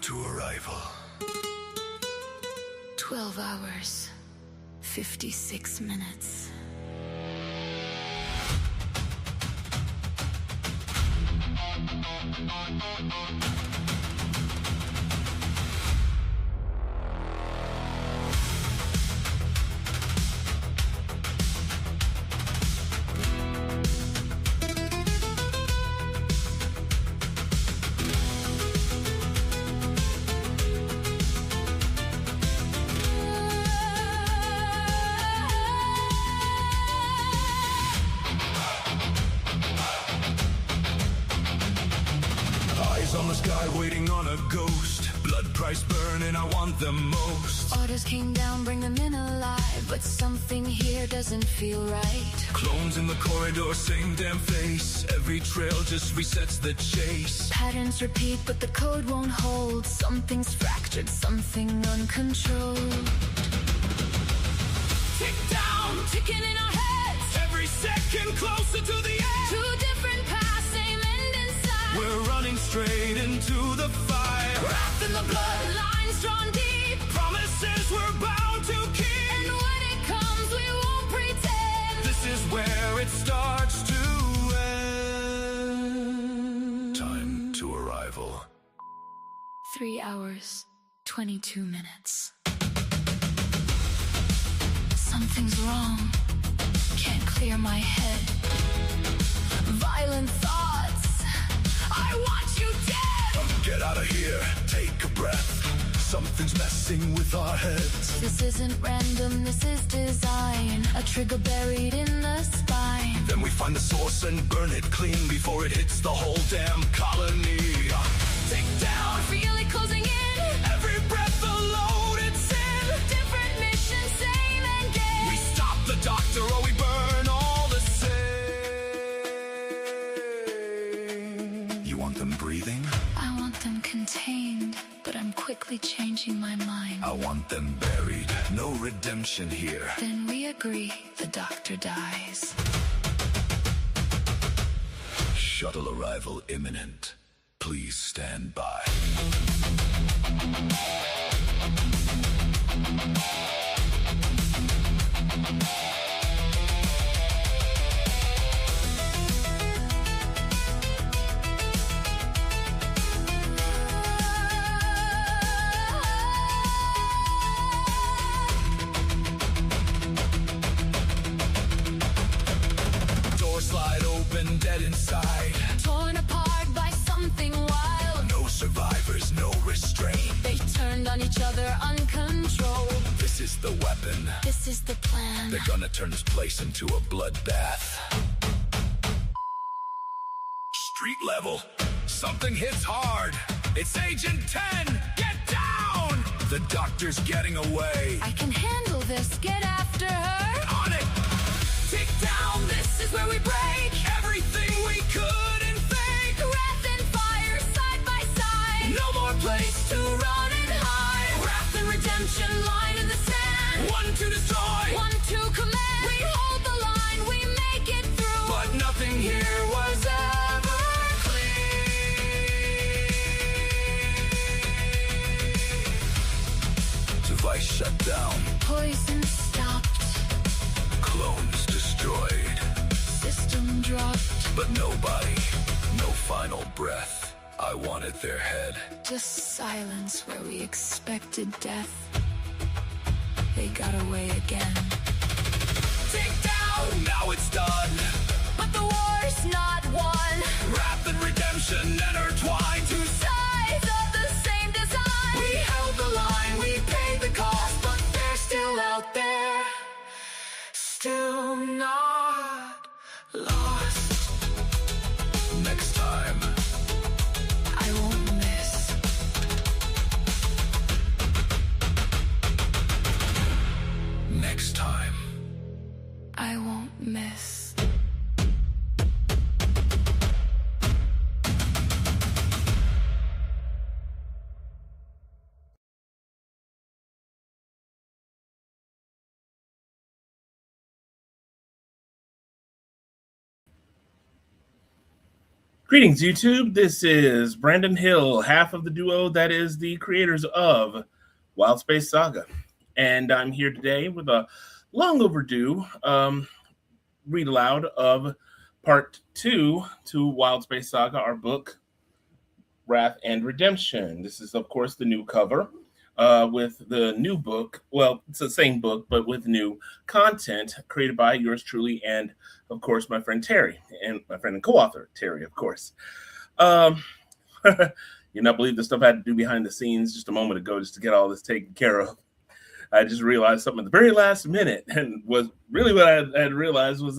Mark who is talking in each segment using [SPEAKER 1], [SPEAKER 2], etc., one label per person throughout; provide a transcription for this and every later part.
[SPEAKER 1] to arrival.
[SPEAKER 2] 12 hours, 56 minutes.
[SPEAKER 1] On the sky waiting on a ghost. Blood price burning, I want them most.
[SPEAKER 2] Orders came down, bring them in alive, but something here doesn't feel right.
[SPEAKER 1] Clones in the corridor, same damn face. Every trail just resets the chase.
[SPEAKER 2] Patterns repeat, but the code won't hold. Something's fractured, something uncontrolled.
[SPEAKER 1] Tick down,
[SPEAKER 2] Ticking in our heads,
[SPEAKER 1] every second closer to the end.
[SPEAKER 2] two different paths, same end inside.
[SPEAKER 1] We're running straight into the fire.
[SPEAKER 2] Wrapped in the blood, lines drawn deep.
[SPEAKER 1] Promises we're bound to keep.
[SPEAKER 2] And when it comes, we won't pretend.
[SPEAKER 1] This is where it starts to end. Time to arrival.
[SPEAKER 2] 3 hours, 22 minutes. Something's wrong. Can't clear my head. Violent thoughts. I want you dead.
[SPEAKER 1] Get out of here, take a breath. Something's messing with our heads.
[SPEAKER 2] This isn't random, this is design. A trigger buried in the spine.
[SPEAKER 1] Then we find the source and burn it clean before it hits the whole damn colony. Take down,
[SPEAKER 2] Feel it closing in.
[SPEAKER 1] every breath, the load it's in.
[SPEAKER 2] Different mission, same end game.
[SPEAKER 1] We stop the doctor or we burn all the same. You want them breathing?
[SPEAKER 2] I want them contained, but I'm quickly changing my mind.
[SPEAKER 1] I want them buried. No redemption here.
[SPEAKER 2] Then we agree, the doctor dies.
[SPEAKER 1] Shuttle arrival imminent. Please stand by. Door slide open, dead inside.
[SPEAKER 2] Torn apart by something wild.
[SPEAKER 1] No survivors, no restraint.
[SPEAKER 2] They turned on each other uncontrolled.
[SPEAKER 1] This is the weapon.
[SPEAKER 2] This is the plan.
[SPEAKER 1] They're gonna turn this place into a bloodbath. Street level. Something hits hard. It's Agent 10. Get down! The doctor's getting away.
[SPEAKER 2] I can handle this, get after her.
[SPEAKER 1] On it! Tick down, this is where we break. Everything we couldn't fake.
[SPEAKER 2] Wrath and fire, side by side.
[SPEAKER 1] No more place to run and hide.
[SPEAKER 2] Wrath and redemption, line in the sand.
[SPEAKER 1] One to destroy.
[SPEAKER 2] One to command. We hold the line, we make it through.
[SPEAKER 1] But nothing here was ever clean. Device shut down.
[SPEAKER 2] Poison stopped,
[SPEAKER 1] Clones destroyed.
[SPEAKER 2] system dropped.
[SPEAKER 1] But nobody, no final breath. I wanted their head.
[SPEAKER 2] Just silence where we expected death. They got away again.
[SPEAKER 1] Take down, now it's done.
[SPEAKER 2] But the war's not won.
[SPEAKER 1] Wrath and redemption intertwined.
[SPEAKER 2] Two sides of the same design.
[SPEAKER 1] We held the line, we paid the cost, but they're still out there, still not lost. Next time,
[SPEAKER 2] I won't miss.
[SPEAKER 1] next time.
[SPEAKER 2] I won't miss.
[SPEAKER 3] Greetings, YouTube. This is Brandon Hill, half of the duo that is the creators of Wild Space Saga. And I'm here today with a long overdue read aloud of part 2 to Wild Space Saga, our book, Wrath and Redemption. This is, of course, the new cover with the new book. Well, it's the same book, but with new content created by yours truly and, of course, my friend Terry and my friend and co-author Terry, of course. You not believe the stuff I had to do behind the scenes just a moment ago just to get all this taken care of. I just realized something at the very last minute, and was really what I had realized was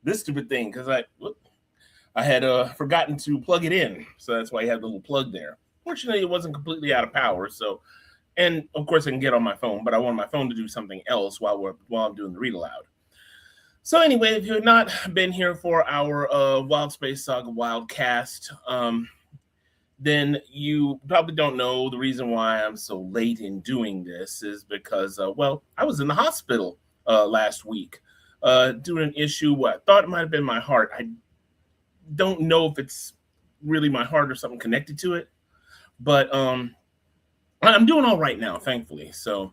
[SPEAKER 3] this stupid thing, because I had forgotten to plug it in, so that's why I had the little plug there. Fortunately, it wasn't completely out of power, so, and of course I can get on my phone, but I want my phone to do something else while I'm doing the read aloud. So anyway, if you have not been here for our Wild Space Saga Wildcast, then you probably don't know the reason why I'm so late in doing this is because, well, I was in the hospital last week due to an issue. What I thought it might have been my heart. I don't know if it's really my heart or something connected to it, but I'm doing all right now, thankfully. So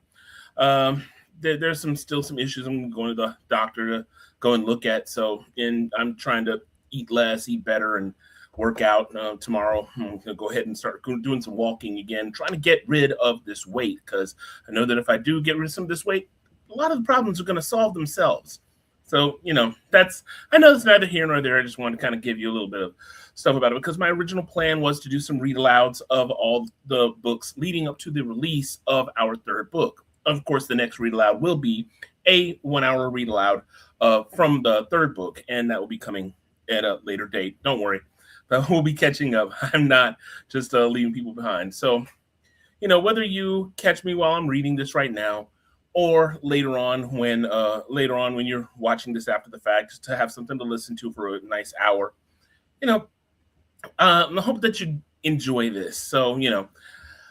[SPEAKER 3] there's still some issues. I'm going to the doctor to go and look at. So, and I'm trying to eat less, eat better, and work out tomorrow. I'm going to go ahead and start doing some walking again, trying to get rid of this weight, because I know that if I do get rid of some of this weight, a lot of the problems are going to solve themselves. So, you know, I know it's neither here nor there. I just wanted to kind of give you a little bit of stuff about it, because my original plan was to do some read alouds of all the books leading up to the release of our third book. Of course, the next read aloud will be a 1 hour read aloud from the third book, and that will be coming at a later date. Don't worry. We'll be catching up. I'm not just leaving people behind. So, you know, whether you catch me while I'm reading this right now, or later on when you're watching this after the fact, just to have something to listen to for a nice hour, you know, I hope that you enjoy this. So, you know,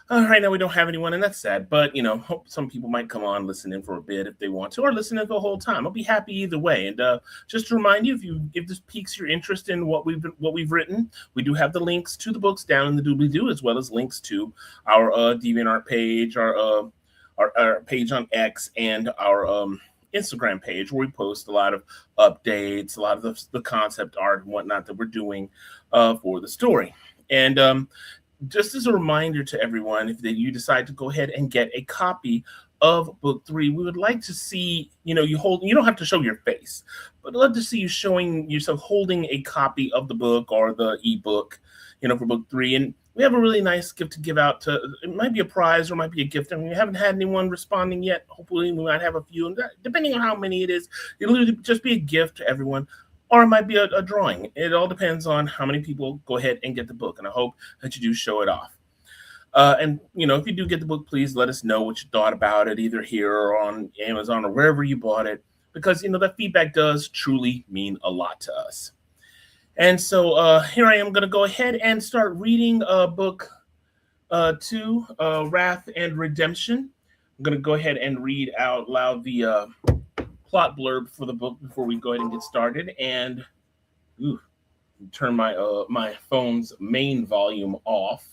[SPEAKER 3] right now we don't have anyone, and that's sad. But, you know, hope some people might come on, listen in for a bit if they want to, or listen in the whole time. I'll be happy either way. And just to remind you, if this piques your interest in what we've written, we do have the links to the books down in the doobly-doo, as well as links to our DeviantArt page, our page on X, and our Instagram page, where we post a lot of updates, a lot of the concept art and whatnot that we're doing for the story. And just as a reminder to everyone, if you decide to go ahead and get a copy of book 3, we would like to see, you know, you don't have to show your face, but I'd love to see you showing yourself holding a copy of the book or the ebook, you know, for book 3. And we have a really nice gift to give out it might be a prize or it might be a gift. I mean, we haven't had anyone responding yet. Hopefully we might have a few, and depending on how many it is, it'll just be a gift to everyone, or it might be a drawing. It all depends on how many people go ahead and get the book, and I hope that you do show it off. And, you know, if you do get the book, please let us know what you thought about it, either here or on Amazon or wherever you bought it, because, you know, that feedback does truly mean a lot to us. And so here I am going to go ahead and start reading book 2, Wrath and Redemption. I'm going to go ahead and read out loud the plot blurb for the book before we go ahead and get started, and turn my my phone's main volume off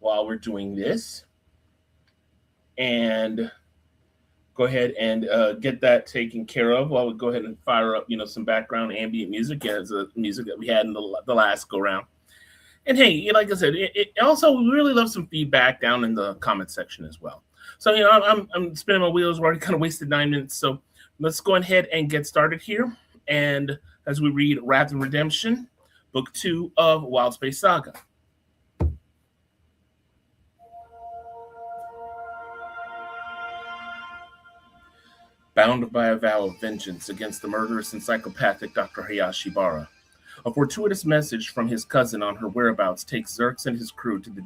[SPEAKER 3] while we're doing this, and go ahead and get that taken care of while we go ahead and fire up, you know, some background ambient music as the music that we had in the last go round. And hey, like I said, it also, we really love some feedback down in the comment section as well. So, you know, I'm spinning my wheels. We already kind of wasted 9 minutes, so let's go ahead and get started here. And as we read Wrath and Redemption, book 2 of Wild Space Saga. Bound by a vow of vengeance against the murderous and psychopathic Dr. Hayashi Bara, a fortuitous message from his cousin on her whereabouts takes Zerx and his crew to the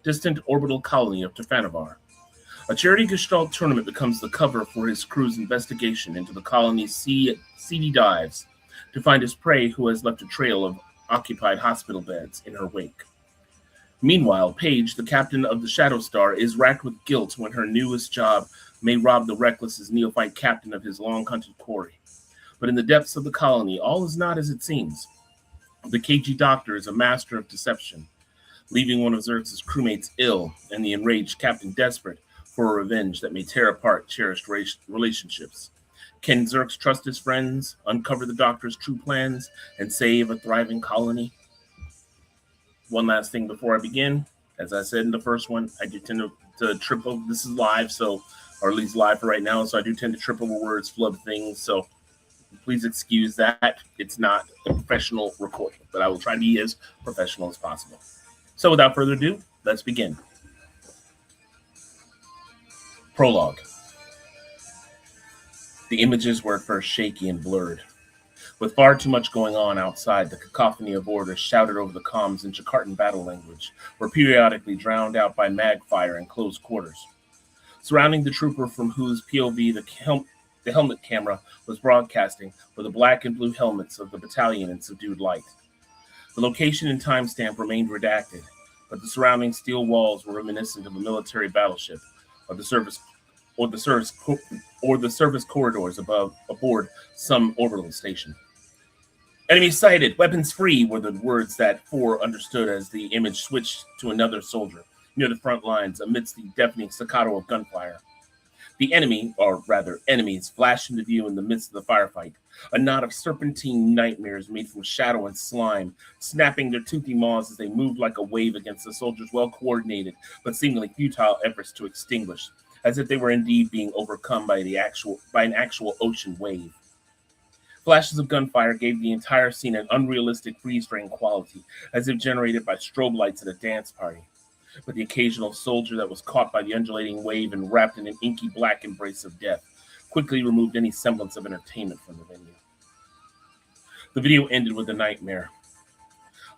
[SPEAKER 3] distant orbital colony of Tefanovar. A charity Gestalt tournament becomes the cover for his crew's investigation into the colony's seedy dives to find his prey, who has left a trail of occupied hospital beds in her wake. Meanwhile, Paige, the captain of the Shadow Star, is racked with guilt when her newest job may rob the reckless neophyte captain of his long-hunted quarry. But in the depths of the colony, all is not as it seems. The cagey doctor is a master of deception, leaving one of Xerxes' crewmates ill and the enraged captain desperate for a revenge that may tear apart cherished relationships. Can Xerxes trust his friends, uncover the doctor's true plans, and save a thriving colony? One last thing before I begin. As I said in the first one, I do tend to trip over. This is live, so, or at least live for right now, so I do tend to trip over words, flub things, so please excuse that. It's not a professional recording, but I will try to be as professional as possible. So without further ado, let's begin. Prologue. The images were at first shaky and blurred. With far too much going on outside, the cacophony of orders shouted over the comms in Jakartan battle language were periodically drowned out by mag fire in close quarters. Surrounding the trooper from whose POV the helmet camera was broadcasting were the black and blue helmets of the battalion in subdued light. The location and timestamp remained redacted, but the surrounding steel walls were reminiscent of a military battleship or the service corridors aboard some orbital station. Enemy sighted, weapons free were the words that four understood as the image switched to another soldier near the front lines amidst the deafening staccato of gunfire. The enemy, or rather enemies, flashed into view in the midst of the firefight, a knot of serpentine nightmares made from shadow and slime, snapping their toothy maws as they moved like a wave against the soldiers' well-coordinated but seemingly futile efforts to extinguish, as if they were indeed being overcome by an actual ocean wave. Flashes of gunfire gave the entire scene an unrealistic freeze-frame quality, as if generated by strobe lights at a dance party. But the occasional soldier that was caught by the undulating wave and wrapped in an inky black embrace of death quickly removed any semblance of entertainment from the venue. The video ended with a nightmare.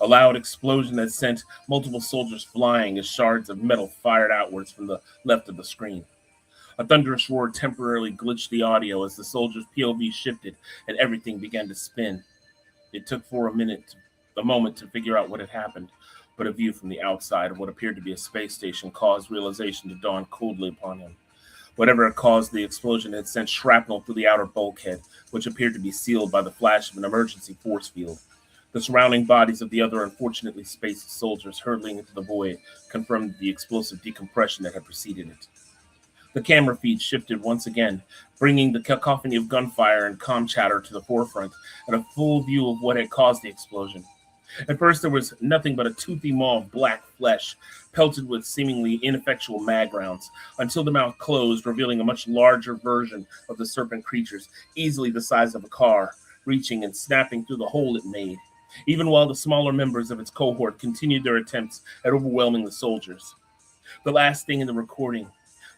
[SPEAKER 3] A loud explosion that sent multiple soldiers flying as shards of metal fired outwards from the left of the screen. A thunderous roar temporarily glitched the audio as the soldiers' POV shifted and everything began to spin. It took a moment to figure out what had happened, but a view from the outside of what appeared to be a space station caused realization to dawn coldly upon him. Whatever had caused the explosion had sent shrapnel through the outer bulkhead, which appeared to be sealed by the flash of an emergency force field. The surrounding bodies of the other unfortunately spaced soldiers hurtling into the void confirmed the explosive decompression that had preceded it. The camera feed shifted once again, bringing the cacophony of gunfire and comm chatter to the forefront and a full view of what had caused the explosion. At first, there was nothing but a toothy maw of black flesh, pelted with seemingly ineffectual mag rounds, until the mouth closed, revealing a much larger version of the serpent creatures, easily the size of a car, reaching and snapping through the hole it made, even while the smaller members of its cohort continued their attempts at overwhelming the soldiers. The last thing in the recording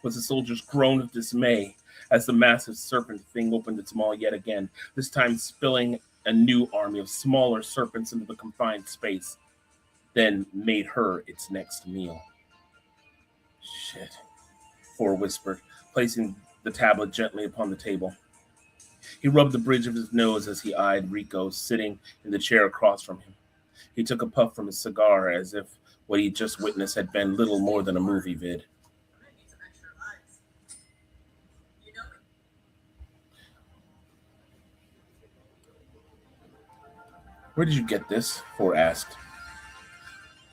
[SPEAKER 3] was the soldiers' groan of dismay as the massive serpent thing opened its maw yet again, this time spilling a new army of smaller serpents into the confined space, then made her its next meal. Shit, Thor whispered, placing the tablet gently upon the table. He rubbed the bridge of his nose as he eyed Rico sitting in the chair across from him. He took a puff from his cigar as if what he just witnessed had been little more than a movie vid. Where did you get this? Thor asked.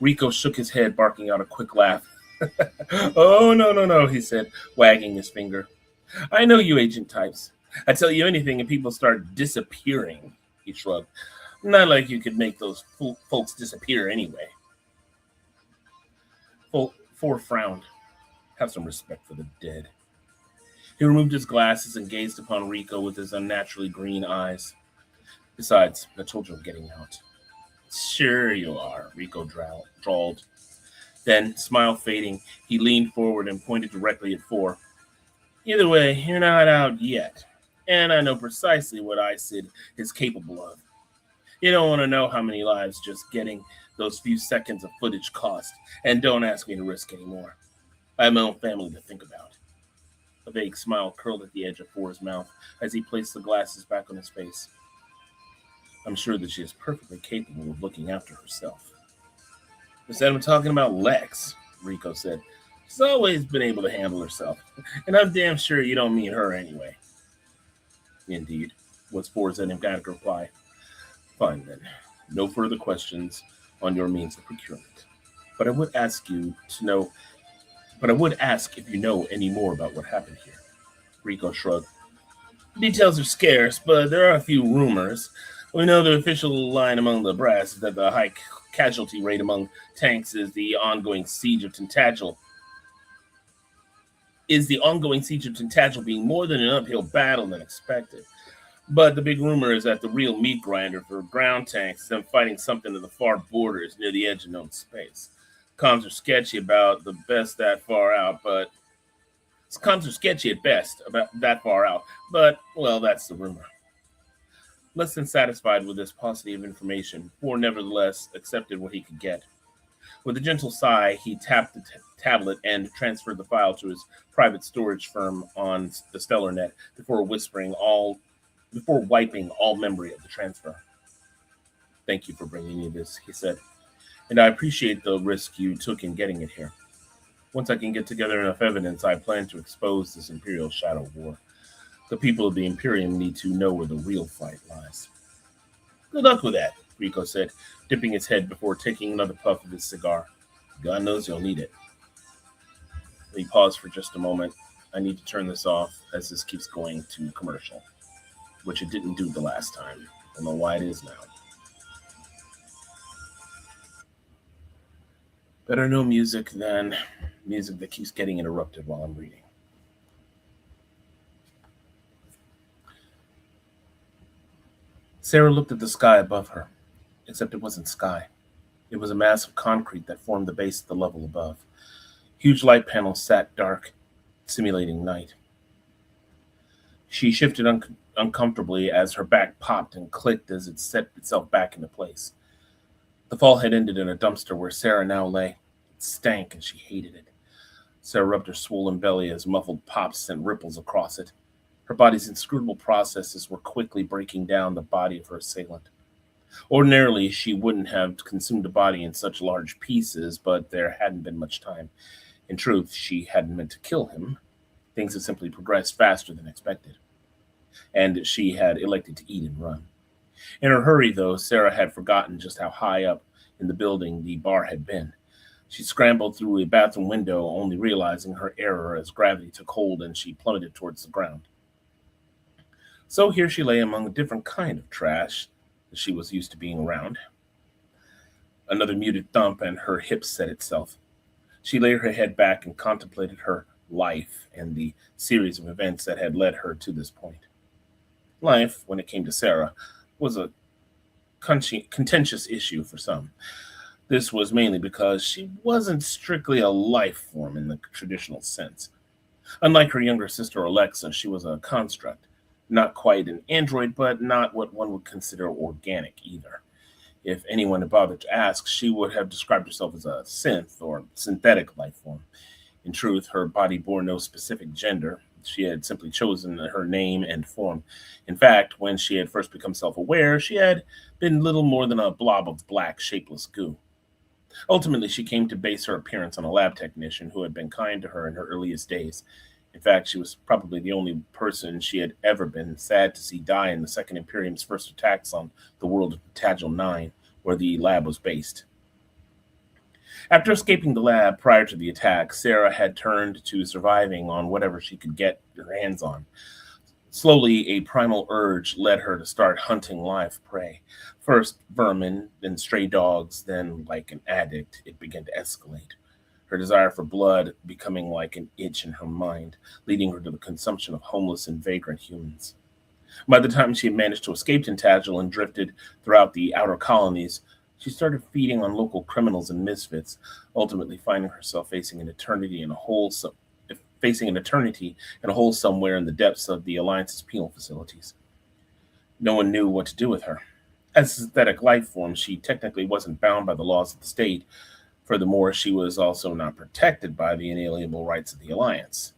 [SPEAKER 3] Rico shook his head, barking out a quick laugh. Oh, no, he said, wagging his finger. I know you agent types. I tell you anything and people start disappearing, he shrugged. Not like you could make those folks disappear anyway. Thor frowned. Have some respect for the dead. He removed his glasses and gazed upon Rico with his unnaturally green eyes. Besides, I told you I'm getting out. Sure you are, Rico drawled. Then, smile fading, he leaned forward and pointed directly at Thor. Either way, you're not out yet. And I know precisely what ISID is capable of. You don't want to know how many lives just getting those few seconds of footage cost. And don't ask me to risk any more. I have my own family to think about. A vague smile curled at the edge of Thor's mouth as he placed the glasses back on his face. I'm sure that she is perfectly capable of looking after herself. Instead, I'm talking about Lex, Rico said. She's always been able to handle herself, and I'm damn sure you don't mean her anyway. Indeed, was Thor's enigmatic reply. Fine then. No further questions on your means of procurement. But I would ask you to know, but I would ask if you know any more about what happened here. Rico shrugged. Details are scarce, but there are a few rumors. We know the official line among the brass is that the high casualty rate among tanks is the ongoing siege of Tintagel being more than an uphill battle than expected. But the big rumor is that the real meat grinder for ground tanks is them fighting something to the far borders near the edge of known space. Comms are sketchy about the best that far out, but comms are sketchy at best about that far out. But well, that's the rumor. Less than satisfied with this paucity of information, Ford nevertheless accepted what he could get. With a gentle sigh, he tapped the tablet and transferred the file to his private storage firm on the Stellar Net before wiping all memory of the transfer. Thank you for bringing me this, he said, and I appreciate the risk you took in getting it here. Once I can get together enough evidence, I plan to expose this Imperial Shadow War. The people of the Imperium need to know where the real fight lies. Good luck with that, Rico said, dipping his head before taking another puff of his cigar. God knows you'll need it. He paused for just a moment. I need to turn this off as this keeps going to commercial, which it didn't do the last time. I don't know why it is now. Better no music than music that keeps getting interrupted while I'm reading. Sarah looked at the sky above her, except it wasn't sky. It was a mass of concrete that formed the base of the level above. Huge light panels sat dark, simulating night. She shifted uncomfortably as her back popped and clicked as it set itself back into place. The fall had ended in a dumpster where Sarah now lay. It stank and she hated it. Sarah rubbed her swollen belly as muffled pops sent ripples across it. Her body's inscrutable processes were quickly breaking down the body of her assailant. Ordinarily, she wouldn't have consumed a body in such large pieces, but there hadn't been much time. In truth, she hadn't meant to kill him. Things had simply progressed faster than expected, and she had elected to eat and run. In her hurry, though, Sarah had forgotten just how high up in the building the bar had been. She scrambled through a bathroom window, only realizing her error as gravity took hold and she plummeted towards the ground. So here she lay among a different kind of trash that she was used to being around. Another muted thump and her hip set itself. She laid her head back and contemplated her life and the series of events that had led her to this point. Life, when it came to Sarah, was a contentious issue for some. This was mainly because she wasn't strictly a life form in the traditional sense. Unlike her younger sister Alexa, she was a construct. Not quite an android, but not what one would consider organic either. If anyone had bothered to ask, she would have described herself as a synth or synthetic life form. In truth, her body bore no specific gender. She had simply chosen her name and form. In fact, when she had first become self-aware, she had been little more than a blob of black, shapeless goo. Ultimately, she came to base her appearance on a lab technician who had been kind to her in her earliest days. In fact, she was probably the only person she had ever been sad to see die in the Second Imperium's first attacks on the world of Tagel 9, where the lab was based. After escaping the lab prior to the attack, Sarah had turned to surviving on whatever she could get her hands on. Slowly, a primal urge led her to start hunting live prey. First vermin, then stray dogs, then, like an addict, it began to escalate. Her desire for blood becoming like an itch in her mind, leading her to the consumption of homeless and vagrant humans. By the time she had managed to escape Tintagel and drifted throughout the outer colonies, she started feeding on local criminals and misfits, ultimately finding herself facing an eternity in a hole somewhere in the depths of the Alliance's penal facilities. No one knew what to do with her. As a synthetic life form, she technically wasn't bound by the laws of the state. Furthermore, she was also not protected by the inalienable rights of the Alliance.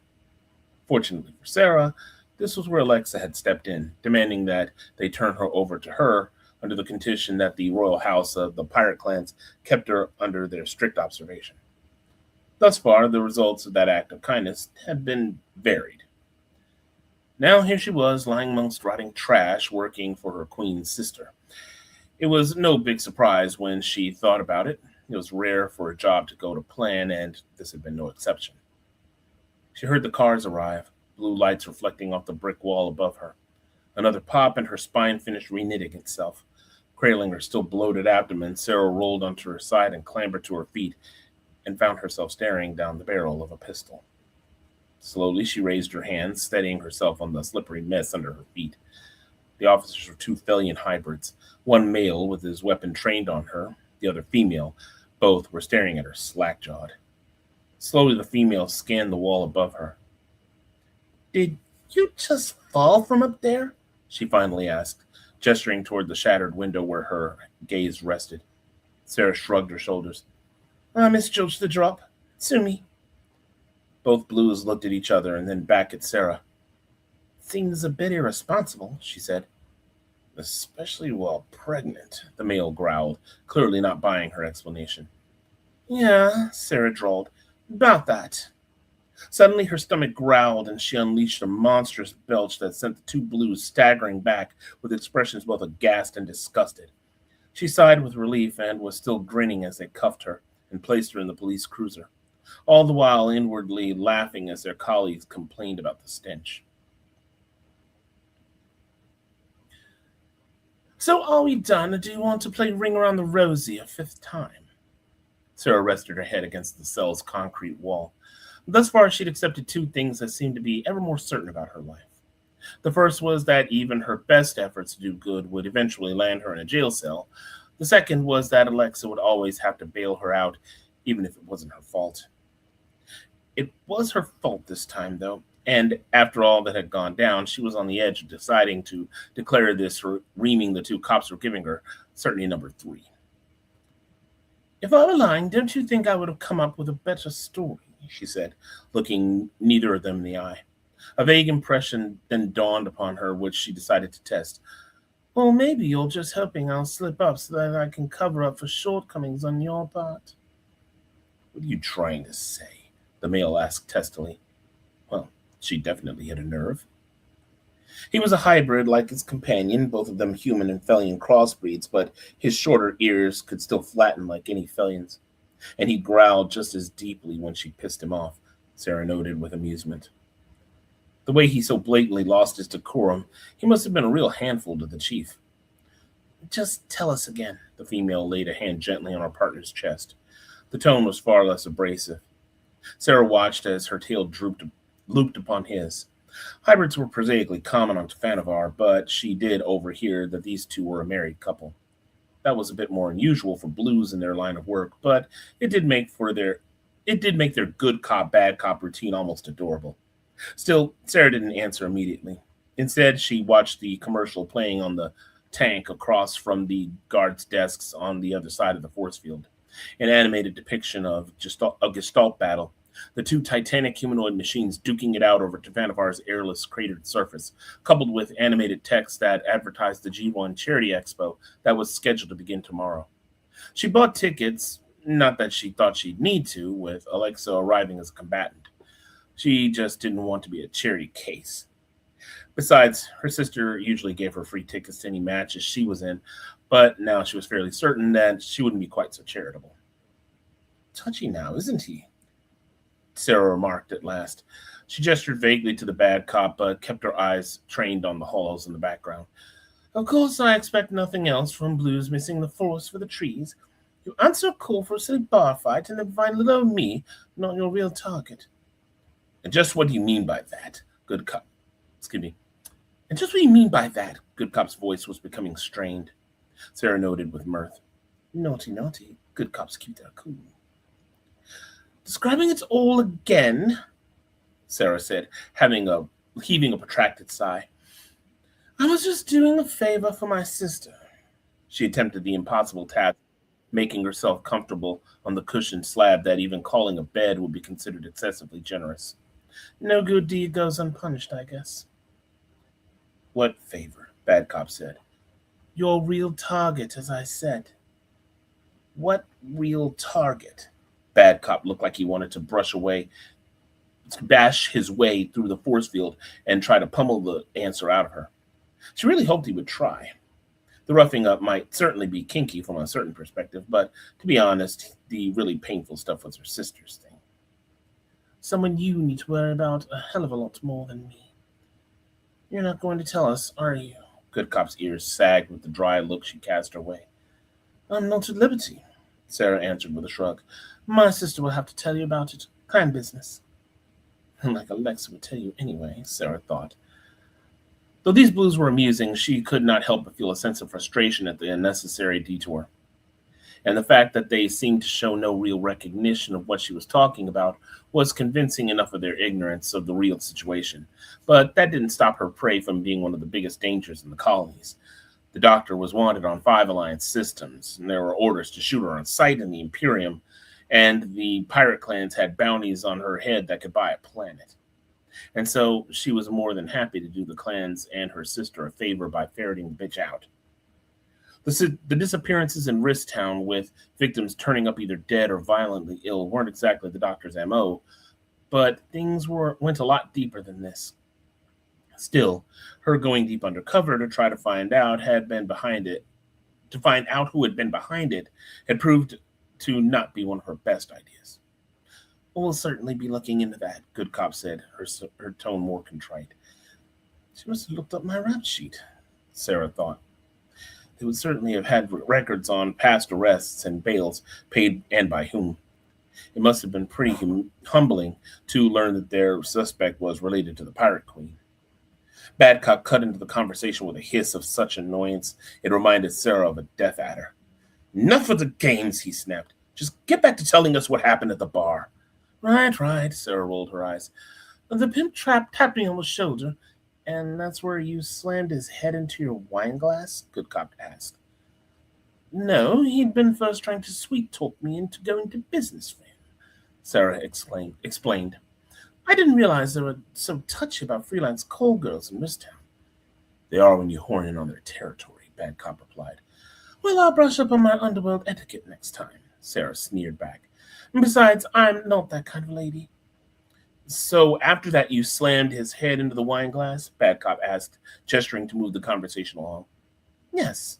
[SPEAKER 3] Fortunately for Sarah, this was where Alexa had stepped in, demanding that they turn her over to her under the condition that the royal house of the pirate clans kept her under their strict observation. Thus far, the results of that act of kindness had been varied. Now here she was, lying amongst rotting trash, working for her queen's sister. It was no big surprise when she thought about it. It was rare for a job to go to plan, and this had been no exception. She heard the cars arrive, blue lights reflecting off the brick wall above her. Another pop, and her spine finished reknitting itself. Cradling her still bloated abdomen, Sarah rolled onto her side and clambered to her feet and found herself staring down the barrel of a pistol. Slowly, she raised her hands, steadying herself on the slippery mess under her feet. The officers were two Thelian hybrids, one male with his weapon trained on her, the other female. Both were staring at her slack-jawed. Slowly, the female scanned the wall above her. "Did you just fall from up there?" she finally asked, gesturing toward the shattered window where her gaze rested. Sarah shrugged her shoulders. "I misjudged the drop. Sue me." Both blues looked at each other and then back at Sarah. "Seems a bit irresponsible," she said. "Especially while pregnant," the male growled, clearly not buying her explanation. "Yeah," Sarah drawled. "About that." Suddenly her stomach growled and she unleashed a monstrous belch that sent the two blues staggering back with expressions both aghast and disgusted. She sighed with relief and was still grinning as they cuffed her and placed her in the police cruiser, all the while inwardly laughing as their colleagues complained about the stench. "So are we done, or do you want to play Ring Around the Rosie a fifth time?" Sarah rested her head against the cell's concrete wall. Thus far, she'd accepted two things that seemed to be ever more certain about her life. The first was that even her best efforts to do good would eventually land her in a jail cell. The second was that Alexa would always have to bail her out, even if it wasn't her fault. It was her fault this time, though, and after all that had gone down, she was on the edge of deciding to declare this reaming the two cops were giving her certainty number 3. "If I were lying, don't you think I would have come up with a better story?" she said, looking neither of them in the eye. A vague impression then dawned upon her, which she decided to test. "Or maybe you're just hoping I'll slip up so that I can cover up for shortcomings on your part." "What are you trying to say?" the male asked testily. Well, she definitely hit a nerve. He was a hybrid like his companion, both of them human and Thelian crossbreeds, but his shorter ears could still flatten like any Thelian's. And he growled just as deeply when she pissed him off, Sarah noted with amusement. The way he so blatantly lost his decorum, he must have been a real handful to the chief. "Just tell us again." The female laid a hand gently on her partner's chest. The tone was far less abrasive. Sarah watched as her tail looped upon his. Hybrids were prosaically common on Tefanovar, but she did overhear that these two were a married couple. That was a bit more unusual for blues in their line of work, but it did make their good cop, bad cop routine almost adorable. Still, Sarah didn't answer immediately. Instead, she watched the commercial playing on the tank across from the guards' desks on the other side of the force field. An animated depiction of a Gestalt battle, the two titanic humanoid machines duking it out over Tefanovar's airless cratered surface, coupled with animated text that advertised the G1 Charity Expo that was scheduled to begin tomorrow. She bought tickets, not that she thought she'd need to, with Alexa arriving as a combatant. She just didn't want to be a charity case. Besides, her sister usually gave her free tickets to any matches she was in, but now she was fairly certain that she wouldn't be quite so charitable. "Touchy now, isn't he?" Sarah remarked at last. She gestured vaguely to the bad cop, but kept her eyes trained on the hollows in the background. "Of course, I expect nothing else from blues missing the forest for the trees. You answer a call for a silly bar fight and then find little old me not your real target." "And just what do you mean by that, good cop?" Excuse me. "And just what do you mean by that?" Good cop's voice was becoming strained. Sarah noted with mirth. "Naughty, naughty. Good cops keep their cool." "Describing it all again," Sarah said, heaving a protracted sigh. "I was just doing a favor for my sister." She attempted the impossible task, making herself comfortable on the cushioned slab that even calling a bed would be considered excessively generous. "No good deed goes unpunished, I guess." "What favor?" Bad Cop said. "Your real target, as I said." "What real target?" Bad Cop looked like he wanted to bash his way through the force field and try to pummel the answer out of her. She really hoped he would try. The roughing up might certainly be kinky from a certain perspective, but to be honest, the really painful stuff was her sister's thing. Someone you need to worry about a hell of a lot more than me. You're not going to tell us, are you? Good Cop's ears sagged with the dry look she cast her way. I'm not at liberty, Sarah answered with a shrug. My sister will have to tell you about it. Kind business. Like Alexa would tell you anyway, Sarah thought. Though these blues were amusing, she could not help but feel a sense of frustration at the unnecessary detour. And the fact that they seemed to show no real recognition of what she was talking about was convincing enough of their ignorance of the real situation. But that didn't stop her prey from being one of the biggest dangers in the colonies. The doctor was wanted on 5 Alliance systems, and there were orders to shoot her on sight in the Imperium, and the pirate clans had bounties on her head that could buy a planet. And so she was more than happy to do the clans and her sister a favor by ferreting the bitch out. The disappearances in Wristtown, with victims turning up either dead or violently ill, weren't exactly the doctor's MO, but things went a lot deeper than this. Still, her going deep undercover to try to find out who had been behind it, had proved to not be one of her best ideas. We'll certainly be looking into that, Good Cop said, her tone more contrite. She must have looked up my rap sheet, Sarah thought. They would certainly have had records on past arrests and bails, paid and by whom. It must have been pretty humbling to learn that their suspect was related to the Pirate Queen. Badcock cut into the conversation with a hiss of such annoyance it reminded Sarah of a death adder. Enough of the games, he snapped. Just get back to telling us what happened at the bar. Right, Sarah rolled her eyes. The pimp tapped me on the shoulder, and that's where you slammed his head into your wine glass? Good Cop asked. No, he'd been first trying to sweet-talk me into going to business for him, Sarah explained. I didn't realize they were so touchy about freelance call girls in Wristtown. They are when you horn in on their territory, Bad Cop replied. Well, I'll brush up on my underworld etiquette next time, Sarah sneered back. And besides, I'm not that kind of lady. So after that you slammed his head into the wine glass? Bad Cop asked, gesturing to move the conversation along. Yes.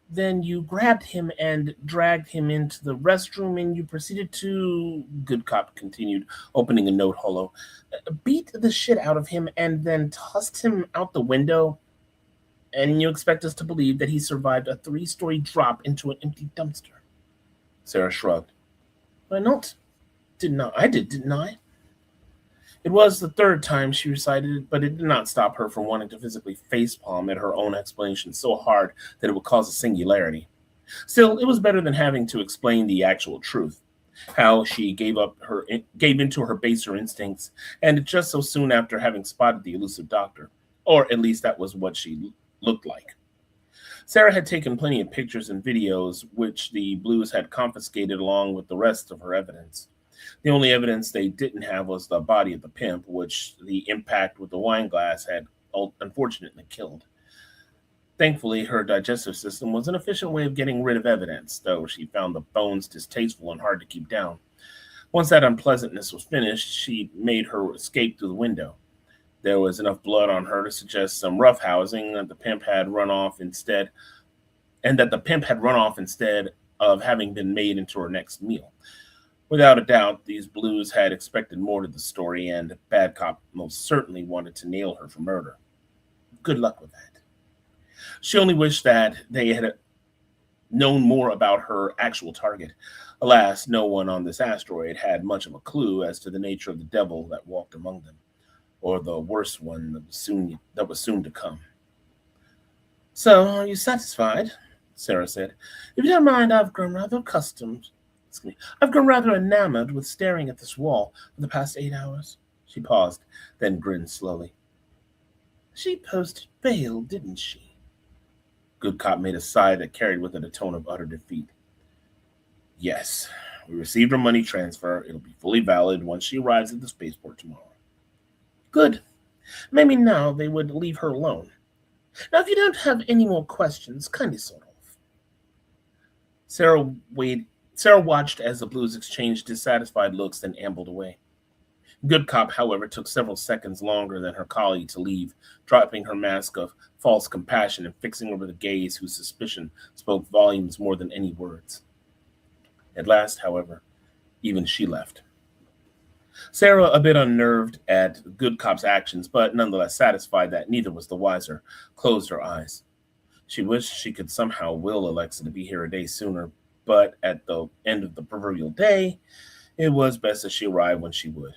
[SPEAKER 3] Then you grabbed him and dragged him into the restroom and you proceeded to, Good Cop continued, opening a note holo, beat the shit out of him and then tossed him out the window? And you expect us to believe that he survived a 3-story drop into an empty dumpster? Sarah shrugged. Why not? Didn't I? It was the 3rd time she recited it, but it did not stop her from wanting to physically facepalm at her own explanation so hard that it would cause a singularity. Still, it was better than having to explain the actual truth, how she gave into her baser instincts, and just so soon after having spotted the elusive doctor, or at least that was what she looked like. Sarah had taken plenty of pictures and videos, which the Blues had confiscated along with the rest of her evidence. The only evidence they didn't have was the body of the pimp, which the impact with the wine glass had unfortunately killed. Thankfully, her digestive system was an efficient way of getting rid of evidence, though she found the bones distasteful and hard to keep down. Once that unpleasantness was finished, she made her escape through the window. There was enough blood on her to suggest some roughhousing that the pimp had run off instead of having been made into her next meal. Without a doubt, these Blues had expected more to the story, and Bad Cop most certainly wanted to nail her for murder. Good luck with that. She only wished that they had known more about her actual target. Alas, no one on this asteroid had much of a clue as to the nature of the devil that walked among them, or the worst one that was soon to come. So, are you satisfied? Sarah said. If you don't mind, I've grown rather enamored with staring at this wall for the past 8 hours. She paused, then grinned slowly. She posted bail, didn't she? Good Cop made a sigh that carried with it a tone of utter defeat. Yes, we received her money transfer. It'll be fully valid once she arrives at the spaceport tomorrow. Good. Maybe now they would leave her alone. Now, if you don't have any more questions, kindly sort off. Sarah watched as the Blues exchanged dissatisfied looks, then ambled away. Good Cop, however, took several seconds longer than her colleague to leave, dropping her mask of false compassion and fixing her with a gaze whose suspicion spoke volumes more than any words. At last, however, even she left. Sarah, a bit unnerved at Good Cop's actions, but nonetheless satisfied that neither was the wiser, closed her eyes. She wished she could somehow will Alexa to be here a day sooner, but at the end of the proverbial day, it was best that she arrive when she would.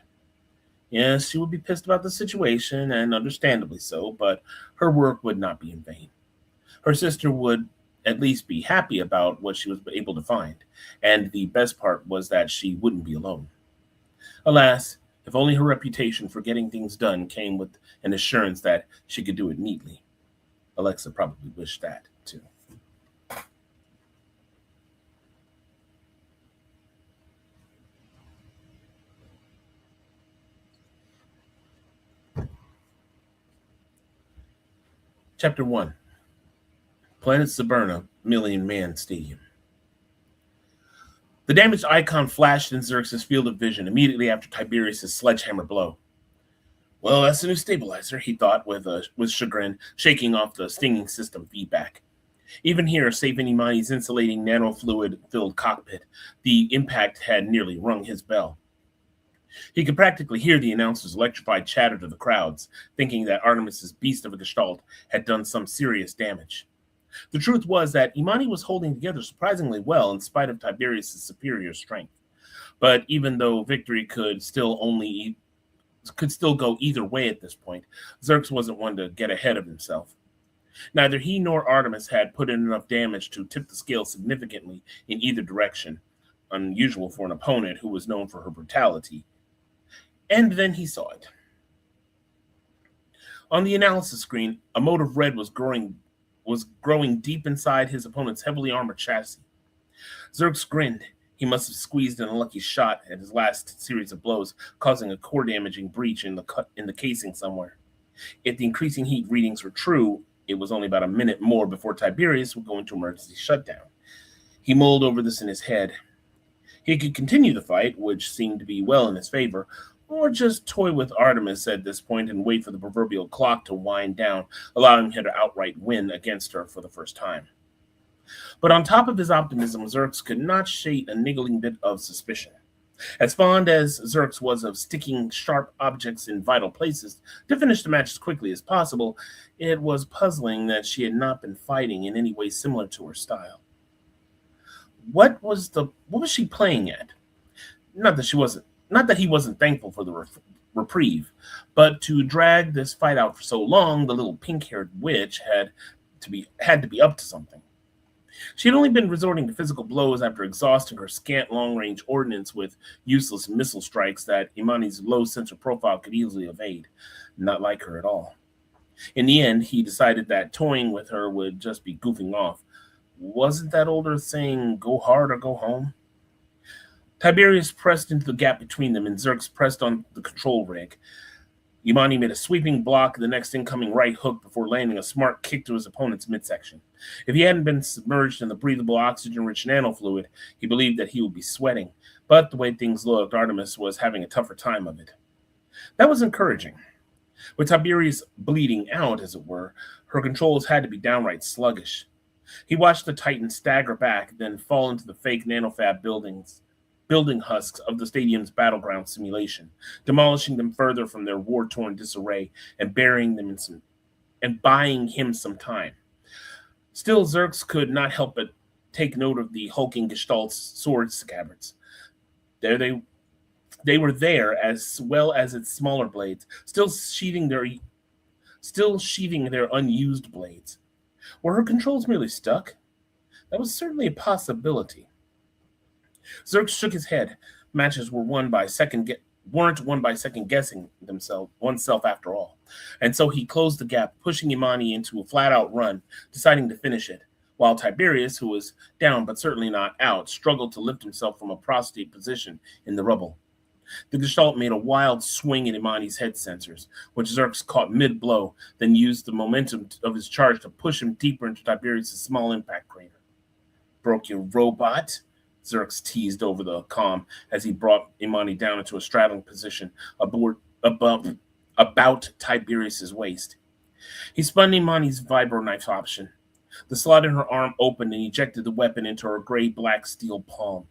[SPEAKER 3] Yes, she would be pissed about the situation, and understandably so, but her work would not be in vain. Her sister would at least be happy about what she was able to find, and the best part was that she wouldn't be alone. Alas, if only her reputation for getting things done came with an assurance that she could do it neatly. Alexa probably wished that, too. Chapter 1. Planet Saburna, Million Man Stadium. The damaged icon flashed in Xerxes' field of vision immediately after Tiberius' sledgehammer blow. Well, that's a new stabilizer, he thought with chagrin, shaking off the stinging system feedback. Even here, safe in Imani's insulating nanofluid-filled cockpit, the impact had nearly rung his bell. He could practically hear the announcer's electrified chatter to the crowds, thinking that Artemis's beast of a gestalt had done some serious damage. The truth was that Imani was holding together surprisingly well in spite of Tiberius' superior strength. But even though victory could still go either way at this point, Xerxes wasn't one to get ahead of himself. Neither he nor Artemis had put in enough damage to tip the scale significantly in either direction, unusual for an opponent who was known for her brutality. And then he saw it. On the analysis screen, a mote of red was growing deep inside his opponent's heavily armored chassis. Xerxes grinned. He must have squeezed an unlucky shot at his last series of blows, causing a core-damaging breach in the casing somewhere. If the increasing heat readings were true, it was only about a minute more before Tiberius would go into emergency shutdown. He mulled over this in his head. He could continue the fight, which seemed to be well in his favor, or just toy with Artemis at this point and wait for the proverbial clock to wind down, allowing him to outright win against her for the first time. But on top of his optimism, Xerxes could not shade a niggling bit of suspicion. As fond as Xerxes was of sticking sharp objects in vital places to finish the match as quickly as possible, it was puzzling that she had not been fighting in any way similar to her style. What was she playing at? Not that he wasn't thankful for the reprieve, but to drag this fight out for so long, the little pink-haired witch had to be up to something. She had only been resorting to physical blows after exhausting her scant long-range ordnance with useless missile strikes that Imani's low sensor profile could easily evade. Not like her at all. In the end, he decided that toying with her would just be goofing off. Wasn't that older saying, go hard or go home? Tiberius pressed into the gap between them, and Xerxes pressed on the control rig. Imani made a sweeping block of the next incoming right hook before landing a smart kick to his opponent's midsection. If he hadn't been submerged in the breathable oxygen-rich nanofluid, he believed that he would be sweating, but the way things looked, Artemis was having a tougher time of it. That was encouraging. With Tiberius bleeding out, as it were, her controls had to be downright sluggish. He watched the Titan stagger back, then fall into the fake nanofab building husks of the stadium's battleground simulation, demolishing them further from their war-torn disarray and burying them and buying him some time. Still, Xerxes could not help but take note of the hulking Gestalt's sword scabbards. They were there, as well as its smaller blades, still sheathing their unused blades. Were her controls merely stuck? That was certainly a possibility. Xerxes shook his head. Matches weren't won by second guessing oneself after all. And so he closed the gap, pushing Imani into a flat-out run, deciding to finish it, while Tiberius, who was down but certainly not out, struggled to lift himself from a prostrate position in the rubble. The Gestalt made a wild swing at Imani's head sensors, which Xerxes caught mid-blow, then used the momentum of his charge to push him deeper into Tiberius' small impact crater. Broke your robot? Xerx teased over the comm as he brought Imani down into a straddling position about Tiberius's waist. He spun Imani's vibro knife option. The slot in her arm opened and ejected the weapon into her gray-black steel palm.